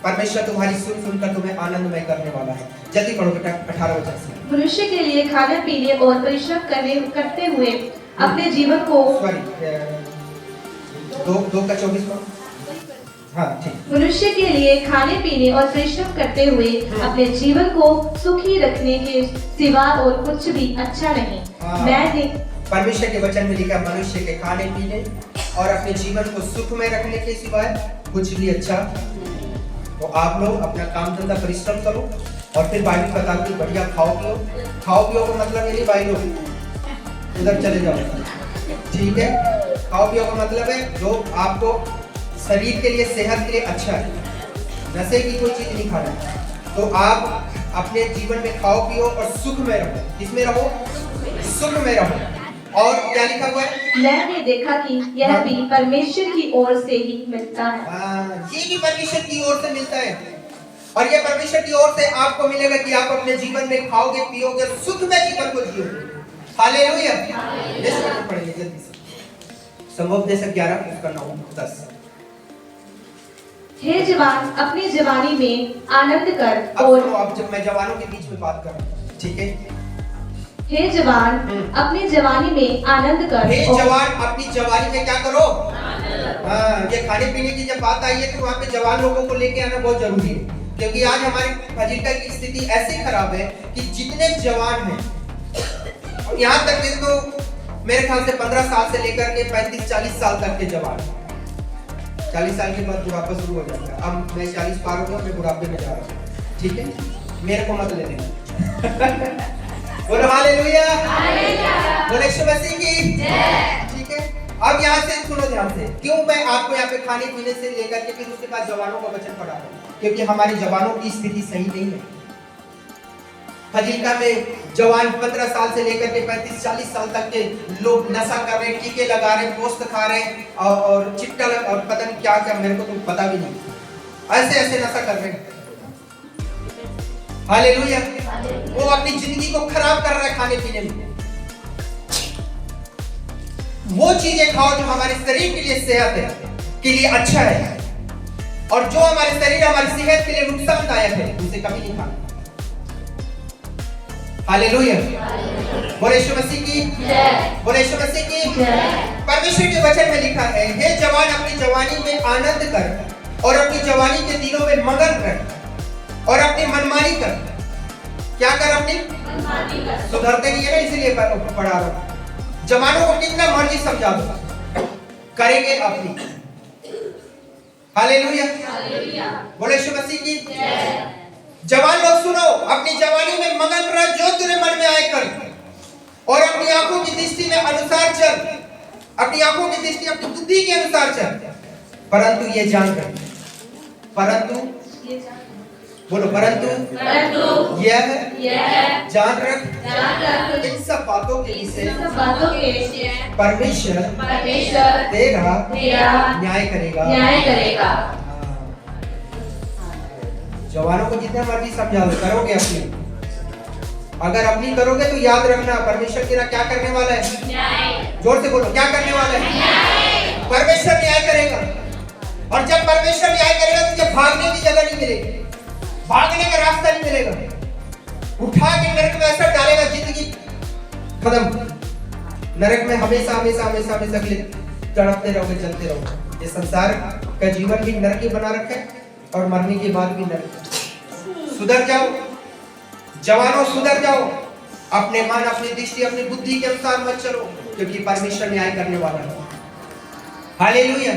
परमेश्वर तुम्हारी सुनकर तुम्हें आनंदमय करने वाला है। जल्दी पढ़ो बेटा 18 वचन से। मनुष्य के लिए खाने पीने और परिश्रम करते हुए अपने जीवन को दो का 24 को। हाँ ठीक। मनुष्य के लिए खाने पीने और परिश्रम करते हुए अपने जीवन को सुखी रखने के सिवा और कुछ भी अच्छा नहीं। मैंने परमेश्वर के वचन में लिखा मनुष्य के खाने पीने और अपने जीवन को सुख में रखने के सिवाय कुछ भी अच्छा। तो आप लोग अपना काम धंधा परिश्रम करो और फिर बाइबल बताती है बढ़िया खाओ पियो का मतलब ये नहीं भाई लोग उधर चले जाओ, ठीक है। खाओ पियो का मतलब है जो आपको शरीर के लिए, सेहत के लिए अच्छा है। नशे की कोई चीज नहीं खाना। तो आप अपने जीवन में खाओ पियो और सुख में रहो। किसमें रहो? सुख में रहो। और क्या लिखा हुआ है? मैंने देखा कि यह भी परमेश्वर की ओर से ही मिलता है। ये भी परमेश्वर की ओर से मिलता है और ये परमेश्वर की ओर से आपको मिलेगा कि आप अपने जीवन में खाओगे पियोगे, सुख में जीवन को जियोगे। हालेलुया। पढ़ेंगे जल्दी से संभव देश 11 उसका 9 10। हे जवान अपनी जवानी में आनंद कर और अब जब मैं जवानों के बीच में बात कर रहा हूँ, ठीक है। हे जवान अपनी जवानी में आनंद कर। हे जवान अपनी जवानी में क्या करो? ये खाने पीने की जब बात आई है तो वहाँ पे जवान लोगों को लेके आना बहुत जरूरी है, क्योंकि आज हमारे फाजिल्का की स्थिति ऐसी खराब है कि जितने जवान हैं, यहाँ तक कि तो मेरे ख्याल से 15 साल से लेकर के 35-40 साल तक के जवान, 40 साल के बाद बुढ़ापा शुरू हो जाता है। अब मैं 40 पार हो गया, मैं बुढ़ापे में जा रहा हूँ, ठीक है। मेरे को मत ले लेना। बोलो हालेलुया, बोले यीशु मसीह की जय। ठीक है, अब यहाँ से सुनो ध्यान से, क्यों मैं आपको यहाँ पे खाने पीने से लेकर के फिर उसके बाद जवानों का वचन पढ़ा रहा हूँ, क्योंकि हमारी जवानों की स्थिति सही नहीं है। फाजिल्का में जवान 15 साल से लेकर के 35-40 साल तक के लोग नशा कर रहे हैं, टीके लगा रहे हैं, पोस्ट खा रहे हैं और चिट्टा और पता नहीं क्या क्या, मेरे को तो पता भी नहीं, ऐसे नशा कर रहे हैं। हालेलुया। वो अपनी जिंदगी को खराब कर रहा है खाने पीने में। वो चीजें खाओ जो हमारे शरीर के लिए सेहत है, के लिए अच्छा है, और जो हमारे शरीर हमारी सेहत के लिए नुकसानदायक है उसे कभी नहीं खाना। हालेलुया। बोले यीशु मसीह की जय। बोले यीशु मसीह की जय। परमेश्वर के वचन में लिखा है, हे जवान अपनी जवानी में आनंद कर और अपनी जवानी के दिनों में मगन रह और अपनी मनमानी कर। क्या कर? अपनी मनमानी कर। सुधरते नहीं है ना, इसीलिए पढ़ा रहा हूं। जवानों को कितना मर्जी समझा दो, करेंगे अपनी। हालेलुया, बोले यीशु मसीह की। जवान लोग सुनो, अपनी जवानी में मगन रह, जो तेरे मन में आए कर, और अपनी आंखों की दृष्टि में अनुसार चल, अपनी आंखों की दृष्टि अपनी बुद्धि के अनुसार चल, परंतु ये जान रख, परंतु बोलो, परंतु यह जान रख इन सब बातों के विषय परमेश्वर तेरा न्याय करेगा। जवानों को जितना मर्जी समझा लो, करोगे अपनी, अगर अपनी करोगे तो याद रखना परमेश्वर तेरा क्या करने वाला है। जोर से बोलो, क्या करने वाला है। परमेश्वर न्याय करेगा, और जब परमेश्वर न्याय करेगा तुझे भागने की जगह नहीं मिलेगी, भागने का रास्ता नहीं मिलेगा, उठा के नरक में ऐसा डालेगा, जिंदगी खत्म। नरक में हमेशा हमेशा हमेशा हमेशा के लिए तड़पते रहोगे, चलते रहोगे। ये संसार का जीवन भी नरक ही बना रखा है, और मरने के बाद भी नरक। सुधर जाओ जवानों, सुधर जाओ, अपने मन, अपनी दृष्टि, अपनी बुद्धि के अनुसार मत चलो, क्योंकि परमेश्वर न्याय करने वाला है। हालेलुया।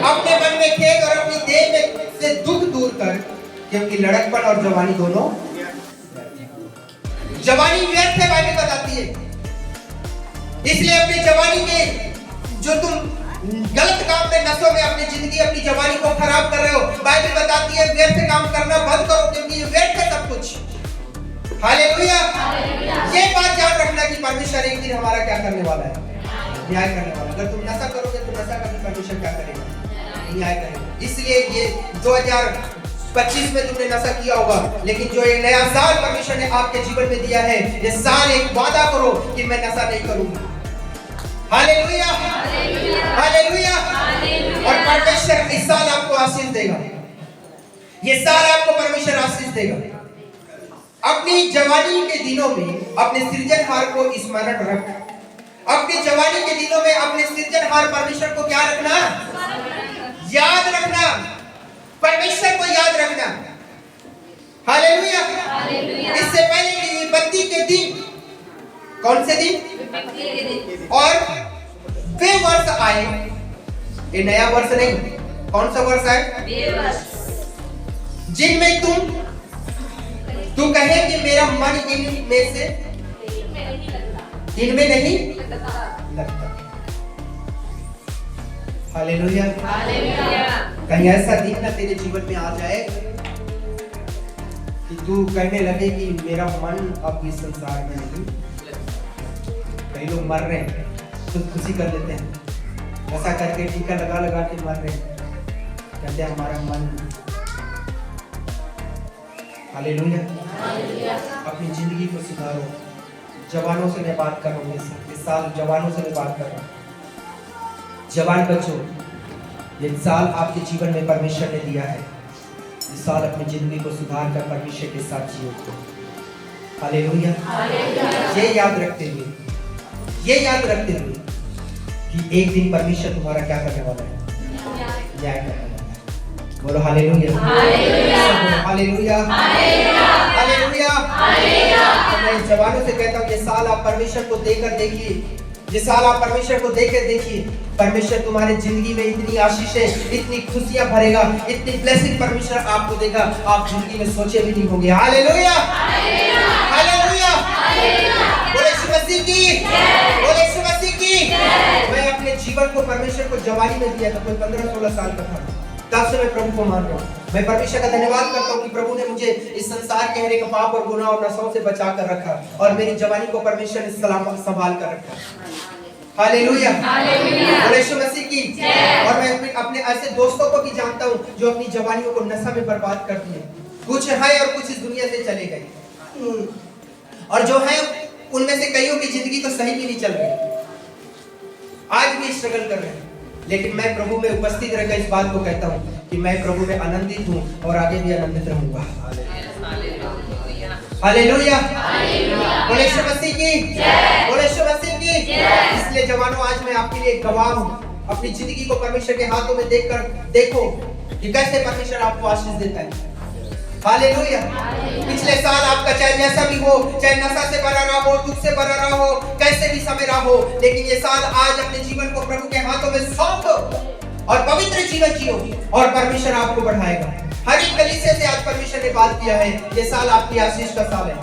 अपने मन में खेद और अपनी देह में से दुख दूर कर, क्योंकि लड़कपन और जवानी दोनों, जवानी व्यर्थ है, बाइबल बताती है। इसलिए अपनी जवानी के जो तुम गलत काम में, नशों में अपनी जिंदगी, अपनी जवानी को खराब कर रहे हो, बाइबल बताती है व्यर्थ काम करना बंद करो, क्योंकि ये व्यर्थ है सब कुछ। हालेलुया। ये बात याद रखना कि परमेश्वर एक दिन हमारा क्या करने वाला है, न्याय करने वाला। अगर तुम नशा करोगे तो नशा करके परमेश्वर क्या करेगा, न्याय करेगा। इसलिए ये 2025 में तुमने नशा किया होगा, लेकिन जो एक नया साल परमेश्वर ने आपके जीवन में दिया है, ये साल एक वादा करो कि मैं नशा नहीं करूंगा। Hallelujah, hallelujah. और परमेश्वर इस साल आपको आशीष देगा, ये साल आपको परमेश्वर आशीष देगा। अपनी जवानी के दिनों में अपने सृजनहार को स्मरण रख, अपनी जवानी के दिनों में अपने सृजनहार परमेश्वर को क्या रखना, याद रखना, परमेश्वर को याद रखना। हालेलुया। इससे पहले कि विपत्ति के दिन, कौन से दिन और वे वर्ष आए, ये नया वर्ष नहीं, कौन सा वर्ष आए, जिनमें तू कहे कि मेरा मन इनमें से, इनमें नहीं लगता। हालेलुया। कहीं ऐसा दिन ना तेरे जीवन में आ जाए कि तू कहने लगे कि मेरा मन अब इस संसार में नहीं। कई लोग मर रहे हैं तो खुशी कर लेते हैं, ऐसा करके टीका लगा लगा के मर रहे हैं, कहते हैं हमारा मन। हालेलुया। अपनी जिंदगी को सुधारो। जवानों से मैं बात कर रहा हूँ इस साल, जवानों से मैं बात कर रहा हूँ। जवान बच्चों, ये साल आपके जीवन में परमेश्वर ने दिया है, इस साल अपनी जिंदगी को सुधार कर परमेश्वर के साथ जियो। हालेलुया। ये याद रखते हुए कि एक दिन परमेश्वर तुम्हारा क्या करने वाला है, न्याय करने वाला है। बोलो हालेलुया, हालेलुया, हालेलुया। तो मैं जवानों से कहता हूँ, ये साल आप परमेश्वर को देकर देखिए, ये साल आप परमेश्वर को देकर देखिए। परमेश्वर तुम्हारे जिंदगी में इतनी आशीषें, इतनी खुशियां भरेगा, इतनी ब्लेसिंग परमेश्वर आपको देगा, आप जिंदगी में सोचे भी नहीं होंगे। Hallelujah, hallelujah. बोले यीशु मसीह की, बोले यीशु मसीह की। मैं अपने जीवन को परमेश्वर को जवानी में दिया था, कोई 15-16 साल का था, तब से मैं प्रभु को मान रहा हूँ। मैं परमेश्वर का धन्यवाद करता हूँ कि प्रभु ने मुझे इस संसार के हर एक पाप और गुनाह और नशों से बचा कर रखा, और मेरी जवानी को परमेश्वर ने सलामत संभाल कर रखा। हालेलुया, बोले यीशु मसीह की। और मैं अपने ऐसे दोस्तों को भी जानता हूँ जो अपनी जवानियों को नशा में बर्बाद कर दिए। कुछ है और कुछ इस दुनिया से चले गए, और जो है उनमें से कईयों की जिंदगी तो सही भी नहीं चल रही, आज भी स्ट्रगल कर रहे हैं। लेकिन मैं प्रभु में उपस्थित रहकर इस बात को कहता हूँ कि मैं प्रभु में आनंदित हूँ और आगे भी आनंदित रहूंगा। हालेलुया, बोले यीशु मसीह की, बोले यीशु मसीह की। इसलिए जवानों, आज मैं आपके लिए गवाह हूँ। अपनी जिंदगी को परमेश्वर के हाथों में देखकर देखो कि कैसे परमेश्वर आपको आशीष देता है। हालेलुया। पिछले साल आपका चाहे जैसा भी हो, चाहे नशा से भरा रहा हो, दुख से भरा रहा हो, कैसे भी समय रहा हो, लेकिन ये साल आज अपने जीवन को प्रभु के हाथों में सौंप दो। और पवित्र जीवन जियो और परमेश्वर आपको बढ़ाएगा। हर एक कलीसिया से आज परमेश्वर ने बात किया है, ये साल आपकी आशीष का साल है।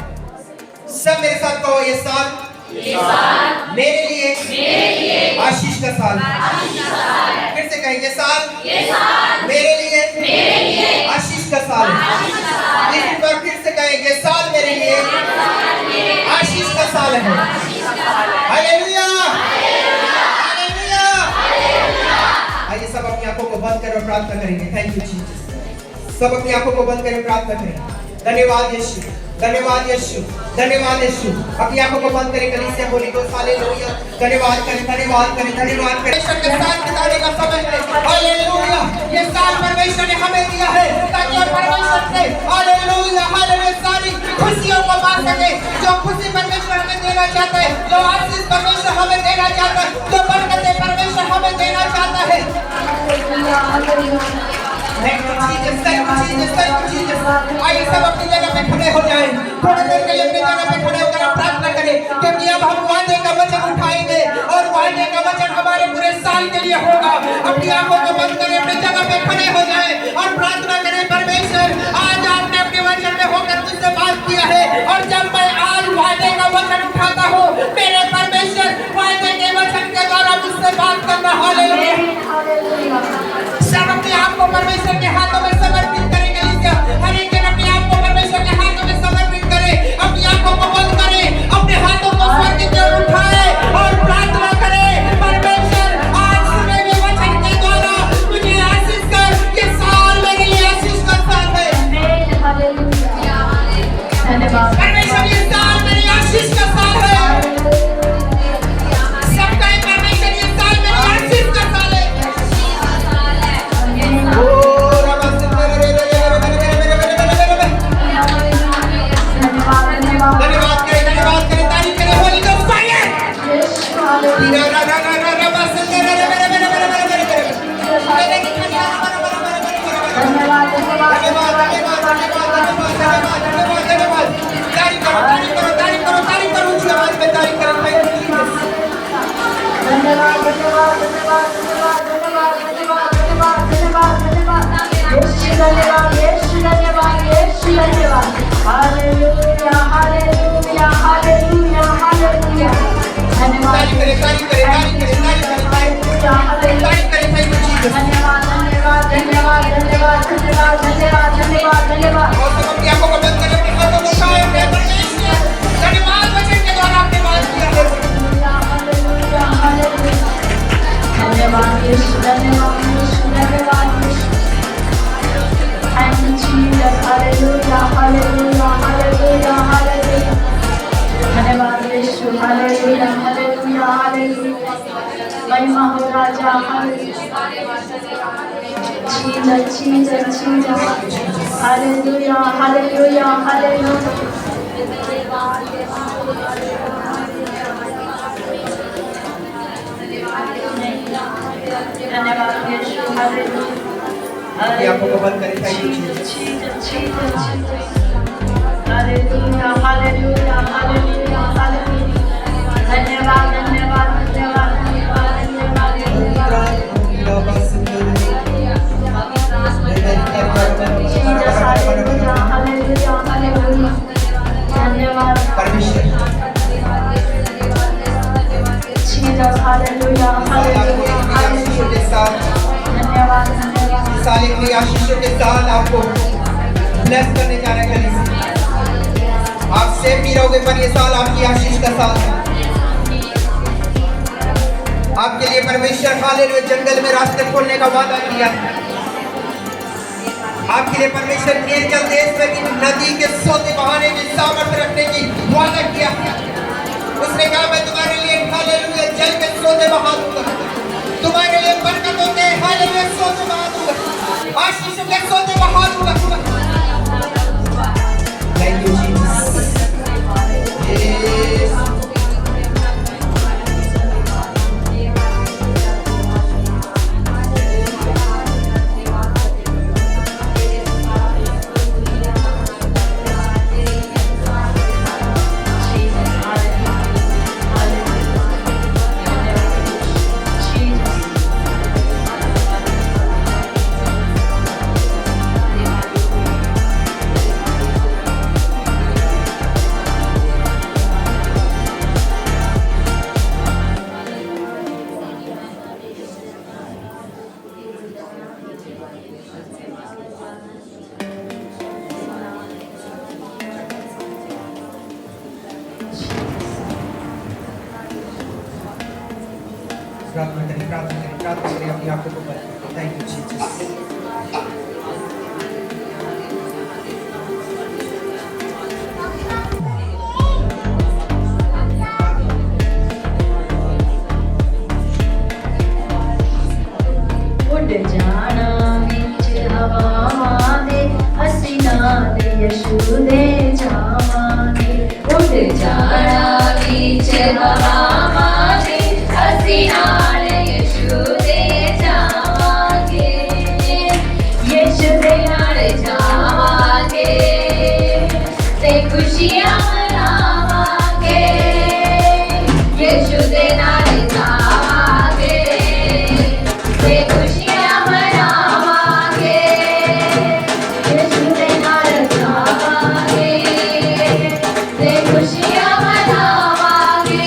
सब मेरे साथ कहो, ये साल मेरे लिए आशीष का साल है। फिर से कहें, ये साल मेरे लिए आशीष का साल है। एक बार फिर से कहें, ये साल मेरे लिए आशीष का साल है। Hallelujah, hallelujah. आइए सब अपनी आंखों को बंद करें और प्रार्थना करेंगे। Thank you Jesus. सब अपनी आंखों को बंद करें, प्रार्थना करें। धन्यवाद यीशु, धन्यवाद यीशु, धन्यवाद यीशु। अपनी आंखों को बंद करें, कलीसिया होली को हालेलुया। धन्यवाद करें, धन्यवाद करें, धन्यवाद करें। परमेश्वर के साथ बिताने का समय है। हालेलुया। ये साल परमेश्वर ने हमें दिया है ताकि हम परमेश्वर से हालेलुया हालेलुया सारी खुशियों को पा सके। जो खुशी परमेश्वर हमें देना चाहता है, जो आशीष परमेश्वर हमें देना चाहता है, जो बरकतें परमेश्वर हमें देना चाहता है। आइए सब अपनी जगह पे खड़े हो जाएं। थोड़ी देर के लिए अपनी जगह पे खड़े होकर प्रार्थना करें, क्योंकि अब हम वादे का वचन उठाएंगे और वादे का वचन हमारे पूरे साल के लिए होगा। अपनी आंखों को बंद करें, अपनी जगह पे खड़े हो जाएं और प्रार्थना करें। परमेश्वर, आज आपने अपने वचन में होकर मुझसे बात किया है, और जब मैं आज वादे का वचन उठाता हूँ, मेरे परमेश्वर वादे के वचन के द्वारा मुझसे बात करना। हालेलुया। सब अपने आप को परमेश्वर के हाथों में समर्पित करेंगे। हर एक जन अपने आप को परमेश्वर के हाथों में समर्पित करे। अपनी आंखों को बंद करे, अपने हाथों को स्वर्ग की ओर उठाए और प्रार्थना करे। परमेश्वर, आज सुने हुए वचन के द्वारा मुझे आशीष कर। ये साल मेरे लिए आशीष का साल है। परमेश्वर, ये साल मेरी आशीष का साल है। सबका परमेश्वर, ये साल मेरी आशीष का साल है। धन्यवाद करें, धन्यवाद करें, तारीफ करें। होली का fire. Hallelujah, hallelujah, hallelujah, hallelujah. धन्यवाद, तारीफ करें, तारीफ करें, तारीफ करें, तारीफ करें, तारीफ करें। Thank you Jesus. धन्यवाद, धन्यवाद, धन्यवाद, धन्यवाद, धन्यवाद, धन्यवाद, धन्यवाद, धन्यवाद। और सब अपनी आंखों को बंद करें, अपने हाथों को उठाएं। अपने परमेश्वर, धन्यवाद वचन के द्वारा आपने बात किया है। Hallelujah, hallelujah. धन्यवाद यीशु, धन्यवाद यीशु, धन्यवाद यीशु। Thank you, Jesus. Hallelujah, hallelujah, hallelujah, hallelujah. धन्यवाद यीशु, हालेलुया, हालेलुया, हालेलुया। महिमा हो राजा, hallelujah. Jesus, Jesus, Jesus. Hallelujah, hallelujah, hallelujah. धन्यवाद यीशु, हालेलुया। अपनी आंखों को बंद करें। Thank you Jesus. Hallelujah, hallelujah, hallelujah, hallelujah. धन्यवाद, धन्यवाद, धन्यवाद, धन्यवाद, धन्यवाद, धन्यवाद। Jesus, hallelujah, hallelujah, hallelujah. धन्यवाद परमेश्वर, जीसस, हालेलुया, हालेलुया, आशीषों के साथ, धन्यवाद, धन्यवाद। साल की आशीषों के साथ आपको ब्लेस करने जा रहे हैं। आप सेफ भी रहोगे, पर ये साल आपकी आशीष का साल है। आपके लिए परमेश्वर हालेलुया जंगल में रास्ते खोलने का वादा किया। आपके लिए परमेश्वर निर्जल देश में भी नदी के सोते बहाने की सामर्थ्य रखने की वादा किया। उसने कहा, मैं तुम्हारे लिए हालेलुया जल के सोते बहा दूंगा, तुम्हारे लिए बरकतों के हालेलुया सोते बहा दूंगा, आशीषों के सोते बहा दूंगा। Thank you Jesus. प्रार्थना करें अपनी आंखों को बंद करें। Thank you Jesus. ਉੱਡ ਜਾਣਾ ਵਿੱਚ ਹਵਾਵਾਂ ਦੇ ਅਸੀਂ ਨਾਲ ਯਿਸੂ ਦੇ ਜਾਵਾਂਗੇ ਉੱਡ ਜਾਣਾ ਵਿੱਚ ਹਵਾਵਾਂ ਦੇ ਅਸੀਂ ਨਾਲ ਯਿਸੂ ਦੇ ਜਾਵਾਂਗੇ ਯਿਸੂ ਦੇ ਨਾਲ ਜਾਵਾਂਗੇ ਤੇ ਖੁਸ਼ੀਆਂ ਮਨਾਵਾਂਗੇ ਯਿਸੂ ਦੇ ਨਾਲ ਜਾਵਾਂਗੇ ਤੇ ਖੁਸ਼ੀਆਂ ਮਨਾਵਾਂਗੇ ਯਿਸੂ ਦੇ ਨਾਲ ਜਾਵਾਂਗੇ ਤੇ ਖੁਸ਼ੀਆਂ ਮਨਾਵਾਂਗੇ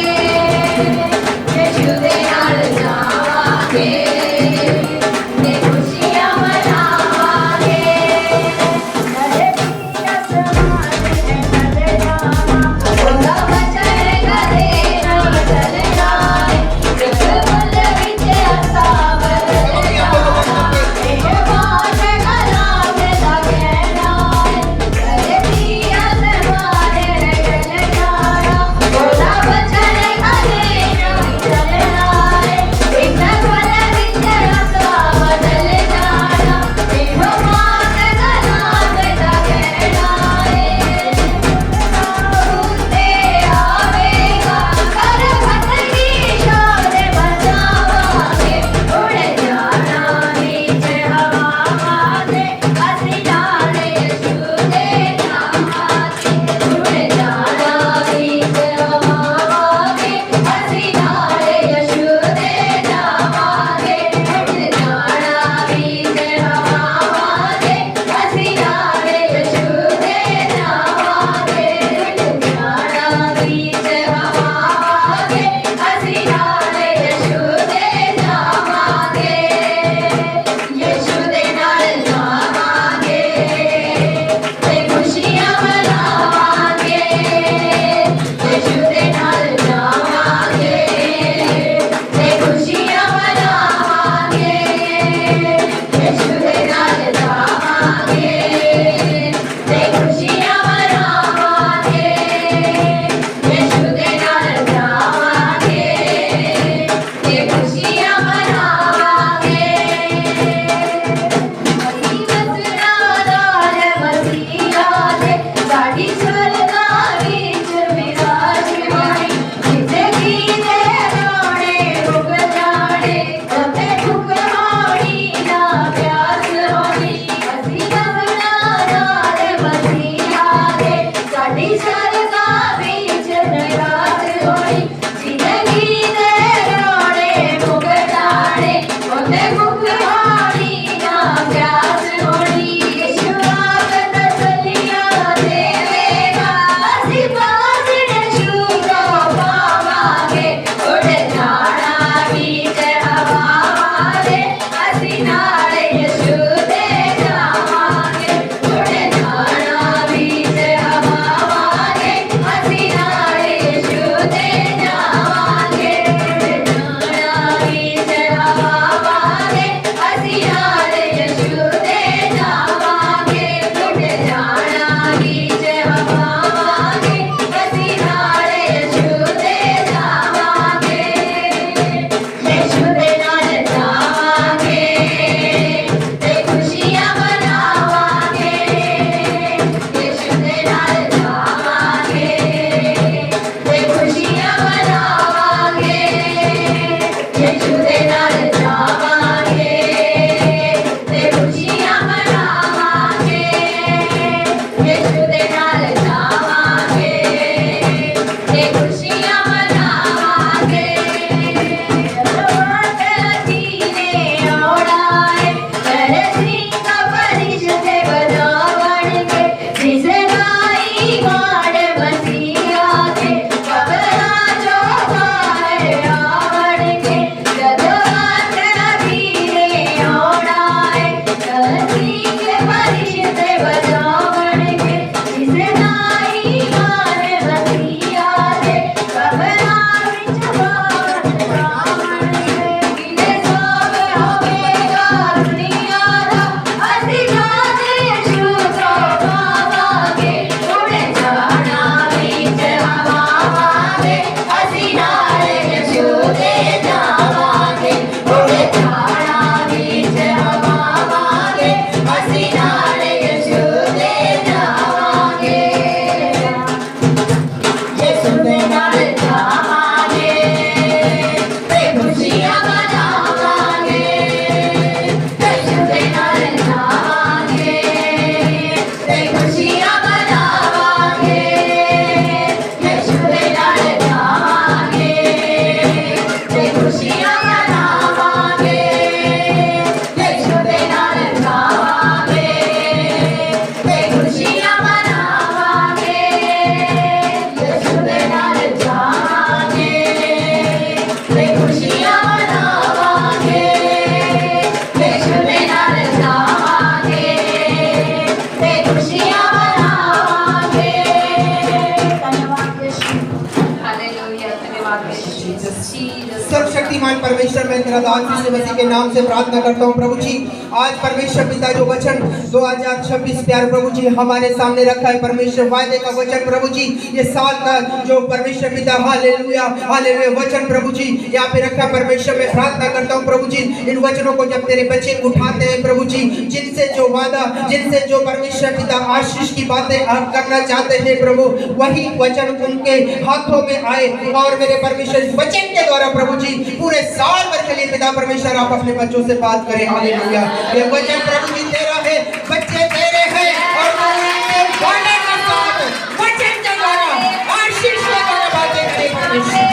शक्तिमान परमेश्वर, मैं तेरा दास यीशु मसीह के नाम से प्रार्थना करता हूँ प्रभु जी। आज परमेश्वर पिता जो वचन 2026 प्यारे प्रभु जी हमारे सामने रखा है, परमेश्वर वायदे का वचन प्रभु जी, ये साल का जो परमेश्वर पिता हालेलुया हालेलुया वचन प्रभु जी यहाँ पे रखा परमेश्वर, मैं प्रार्थना करता हूँ प्रभु जी, इन वचनों को जब तेरे बच्चे उठाते हैं प्रभु जी, जिनसे जो वादा, जिनसे जो परमेश्वर पिता आशीष की बातें आप करना चाहते हैं प्रभु, वही वचन उनके हाथों में आए और मेरे परमेश्वर इस वचन के द्वारा प्रभु जी पूरे साल भर के लिए पिता परमेश्वर आप अपने बच्चों से बात करें। हालेलुया, ये वचन प्रभु जी तेरा है, बच्चे तेरे हैं और उनके वादे के साथ वचन के द्वारा आशीष के द्वारा बातें करें परमेश्वर।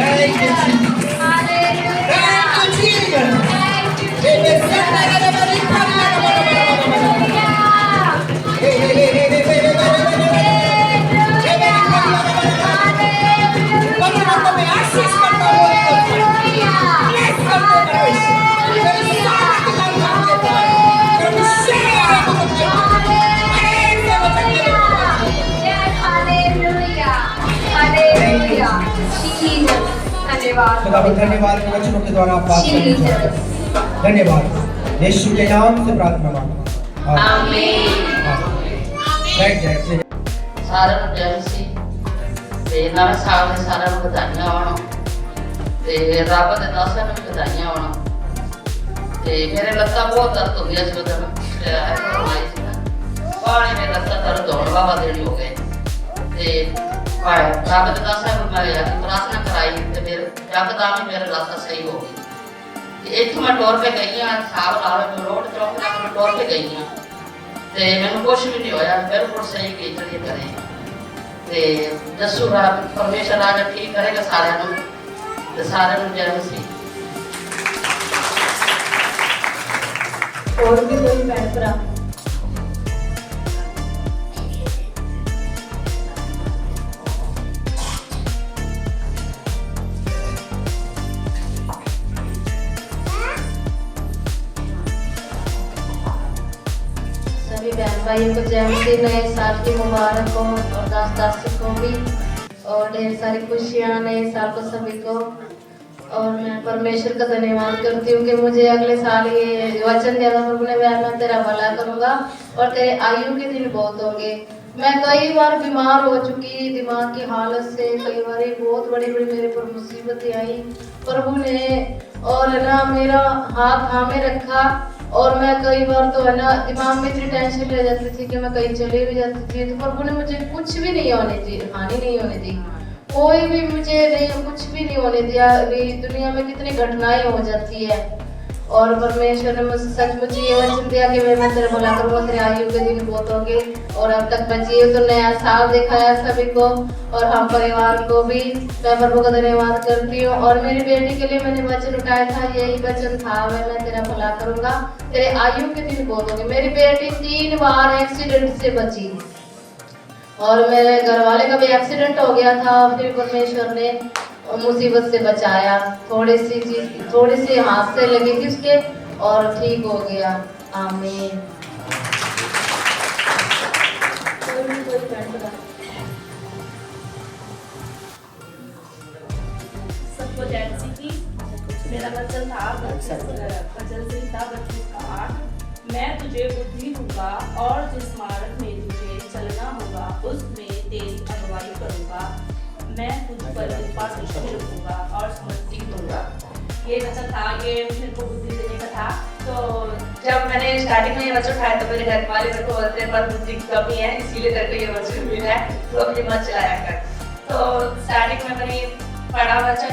Thank you, Jesus. Thank you, Jesus. धन्यवाद धन्यवाद वचनों के द्वारा आप बात करें। धन्यवाद यीशु के नाम से प्रार्थना मांगता हूं, आमीन। बैठ जाए। सारा जैसी ते नवे साल में सारा ਨੂੰ ਵਧਾਈਆਂ ਹੋਣ ਤੇ ਰੱਬ ਦੇ ਦਾਸਾਂ ਨੂੰ ਵਧਾਈਆਂ ਹੋਣ ਤੇ ਮੇਰੇ ਲੱਤਾਂ ਬਹੁਤ ਦਰਦ ਹੁੰਦੀਆਂ ਸੀ ਉਦੋਂ ਆਈ ਸੀ ਨਾ ਪਾਣੀ ਮੇਰੇ ਲੱਤਾਂ ਦਰਦ ਹੋਣ ਬਾਬਾ ਦੇਣੀ ਹੋ ਗਏ ਤੇ ਰੱਬ ਦੇ ਦਾਸਾਂ ਨੂੰ ਮੈਂ ਪ੍ਰਾਰਥਨਾ ਕਰਾਈ ਤੇ ਮੇਰੇ ਜਗਦਾਂ ਵੀ ਮੇਰੇ ਲੱਤਾਂ ਸਹੀ ਹੋ ਗਈ ਤੇ ਇੱਥੋਂ ਮੈਂ ਟੋਰ ਕੇ ਗਈ ਆ ਸਾਬ ਨਾਲ ਰੋਡ ਚੌਕ ਨਾਲ ਮੈਂ ਟੋਰ ਕੇ ਗਈ ਆ ਤੇ ਮੈਨੂੰ ਕੁਝ ਵੀ ਨਹੀਂ ਹੋਇਆ, ਬਿਲਕੁਲ ਸਹੀ ਕੀਤੀ ਕਰੇ ਤੇ ਦੱਸੂਗਾ ਪਰਮੇਸ਼ਰ ਆ ਠੀਕ ਕਰੇਗਾ ਸਾਰਿਆਂ ਨੂੰ ਤੇ ਸਾਰਿਆਂ ਨੂੰ ਜੈ ਮਸੀਹ। और भी कोई भैन भरा सभी बहन भाइयों को जय मसीह, नए साल की मुबारक हो और दास को भी और ढेर सारी खुशियाँ नए साल को सभी को। और मैं परमेश्वर का धन्यवाद करती हूँ कि मुझे अगले साल ये वचन दिया था प्रभु ने, मैं तेरा भला करूँगा और तेरे आयु के दिन बहुत होंगे। मैं कई बार बीमार हो चुकी दिमाग की हालत से, कई बार बहुत बड़ी बड़ी मेरे पर मुसीबतें आई प्रभु ने और है ना मेरा हाथ थामे रखा और मैं कई बार तो है ना दिमाग में इतनी टेंशन रह जाती थी कि मैं कहीं चली भी जाती थी तो प्रभु ने मुझे कुछ भी नहीं होने दी, हानि नहीं होने दी, कोई भी मुझे नहीं कुछ भी नहीं होने दिया। अभी दुनिया में कितनी घटनाएं हो जाती है और परमेश्वर ने मुझे सचमुच ये वचन दिया कि मैं तेरा भला करूँगा, तेरे आयु के दिन बहुत होंगे। और अब तक बची तो नया साल दिखाया सभी को और हम परिवार को भी मैं प्रभु का धन्यवाद करती हूँ। और मेरी बेटी के लिए मैंने वचन उठाया था, यही वचन था मैं तेरा भला करूँगा, तेरे आयु के दिन बहुत होंगे। मेरी बेटी 3 बार एक्सीडेंट से बची और मेरे घर वाले का भी एक्सीडेंट हो गया था, फिर परमेश्वर ने मुसीबत से बचाया, थोड़ी सी हाथ से लगी थी उसके और ठीक हो गया। आमीन। सबको जैसी की मेरा वचन था वचन से था 25:8, मैं तुझे बुद्धि दूंगा और जिस मार्ग में तुझे चलना होगा उसमें तेरी अगुवाई करूंगा, मैं तुझ पर कृपा दृष्टि रखूंगा और समृद्धि दूंगा। ये वचन था, ये मेरे को बुद्धि देने का था। तो जब मैंने स्टार्टिंग में ये वचन उठाया तो मेरे घर वाले मेरे को बोलते हैं पर बुद्धि की कमी है इसीलिए तेरे को ये वचन मिला है तो अपनी मत चलाया कर। तो स्टार्टिंग में मैंने पढ़ा वचन,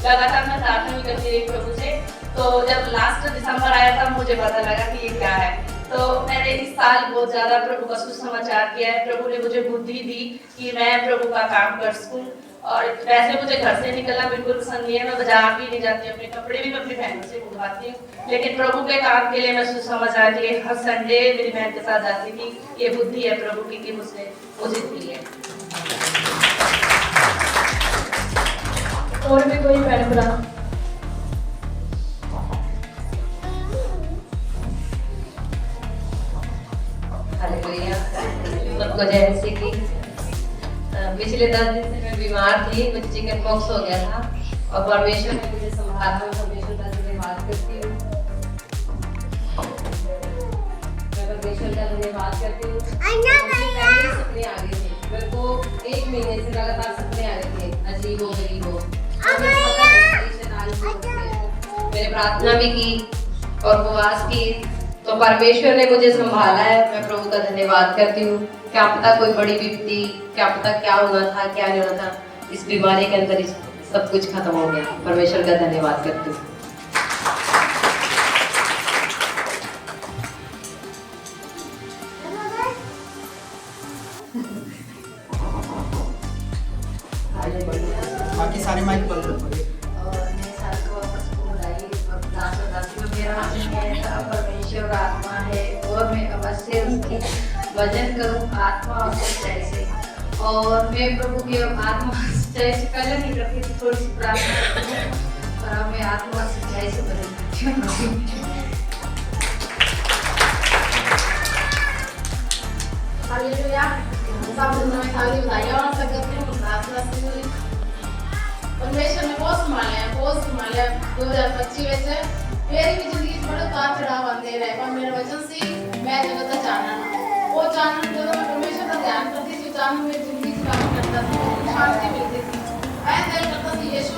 लगातार मैं प्रार्थना भी करती रही प्रभु से। तो जब लास्ट दिसंबर आया था मुझे पता लगा कि ये क्या है। तो मैंने इस साल बहुत ज्यादा प्रभु का सुसमाचार किया है। प्रभु ने मुझे बुद्धि दी कि मैं प्रभु का काम कर सकूं। और वैसे मुझे घर से निकलना बिल्कुल पसंद नहीं है, मैं बाजार भी नहीं जाती, अपने कपड़े भी मैं अपनी बहन से मंगवाती हूँ, लेकिन प्रभु के काम के लिए मैं सुसमाचार के लिए हर संडे मेरी बहन के साथ जाती थी। ये बुद्धि है प्रभु की कि मुझे मिली है। और भी कोई बहन भरा हालेलुया। सबको जय मसीह की। पिछले 10 दिन से मैं बीमार थी, मुझे चिकन पॉक्स हो गया था और परमेश्वर ने मुझे संभाला। मैं परमेश्वर का धन्यवाद करती हूँ। मैं परमेश्वर का धन्यवाद करती हूँ। मुझे सपने आ गए थे, मेरे को 1 महीने से लगातार सपने आ रहे थे, अजीब हो गरीब हो। मैंने प्रार्थना भी की और उपवास की, तो परमेश्वर ने मुझे संभाला है। मैं प्रभु का धन्यवाद करती हूँ। क्या पता कोई बड़ी विपत्ति, क्या पता क्या होना था, क्या नहीं होना था, इस बीमारी के अंदर सब कुछ खत्म हो गया। परमेश्वर का धन्यवाद करती हूँ। बाकी सारे माइक बंद रखो। और मैं साथ को वापस को बुलाई और प्रार्थना करती हूँ। मेरा परमेश्वर आत्मा है और मैं अवश्य उसकी भजन करूँ आत्मा और सच्चाई से। और मैं प्रभु के आत्मा सच्चाई से पहले नहीं करती थी, थोड़ी सी प्रार्थना करती हूँ, और अब मैं आत्मा और सच्चाई से भजन करती हूँ। हालेलुया। सब में खाली बताइए और सकते हैं प्रार्थना से परमेश्वर ने बहुत संभाले 2025 में मेरी भी जिंदगी बड़ा उतार चढ़ाव आते रहे, पर मेरे वचन से मैं जगत का जानना वो जानना जो मैं परमेश्वर का ध्यान करती थी, जानना मेरी जिंदगी से काम करता था, शांति मिलती थी। मैं दिल करता था यीशु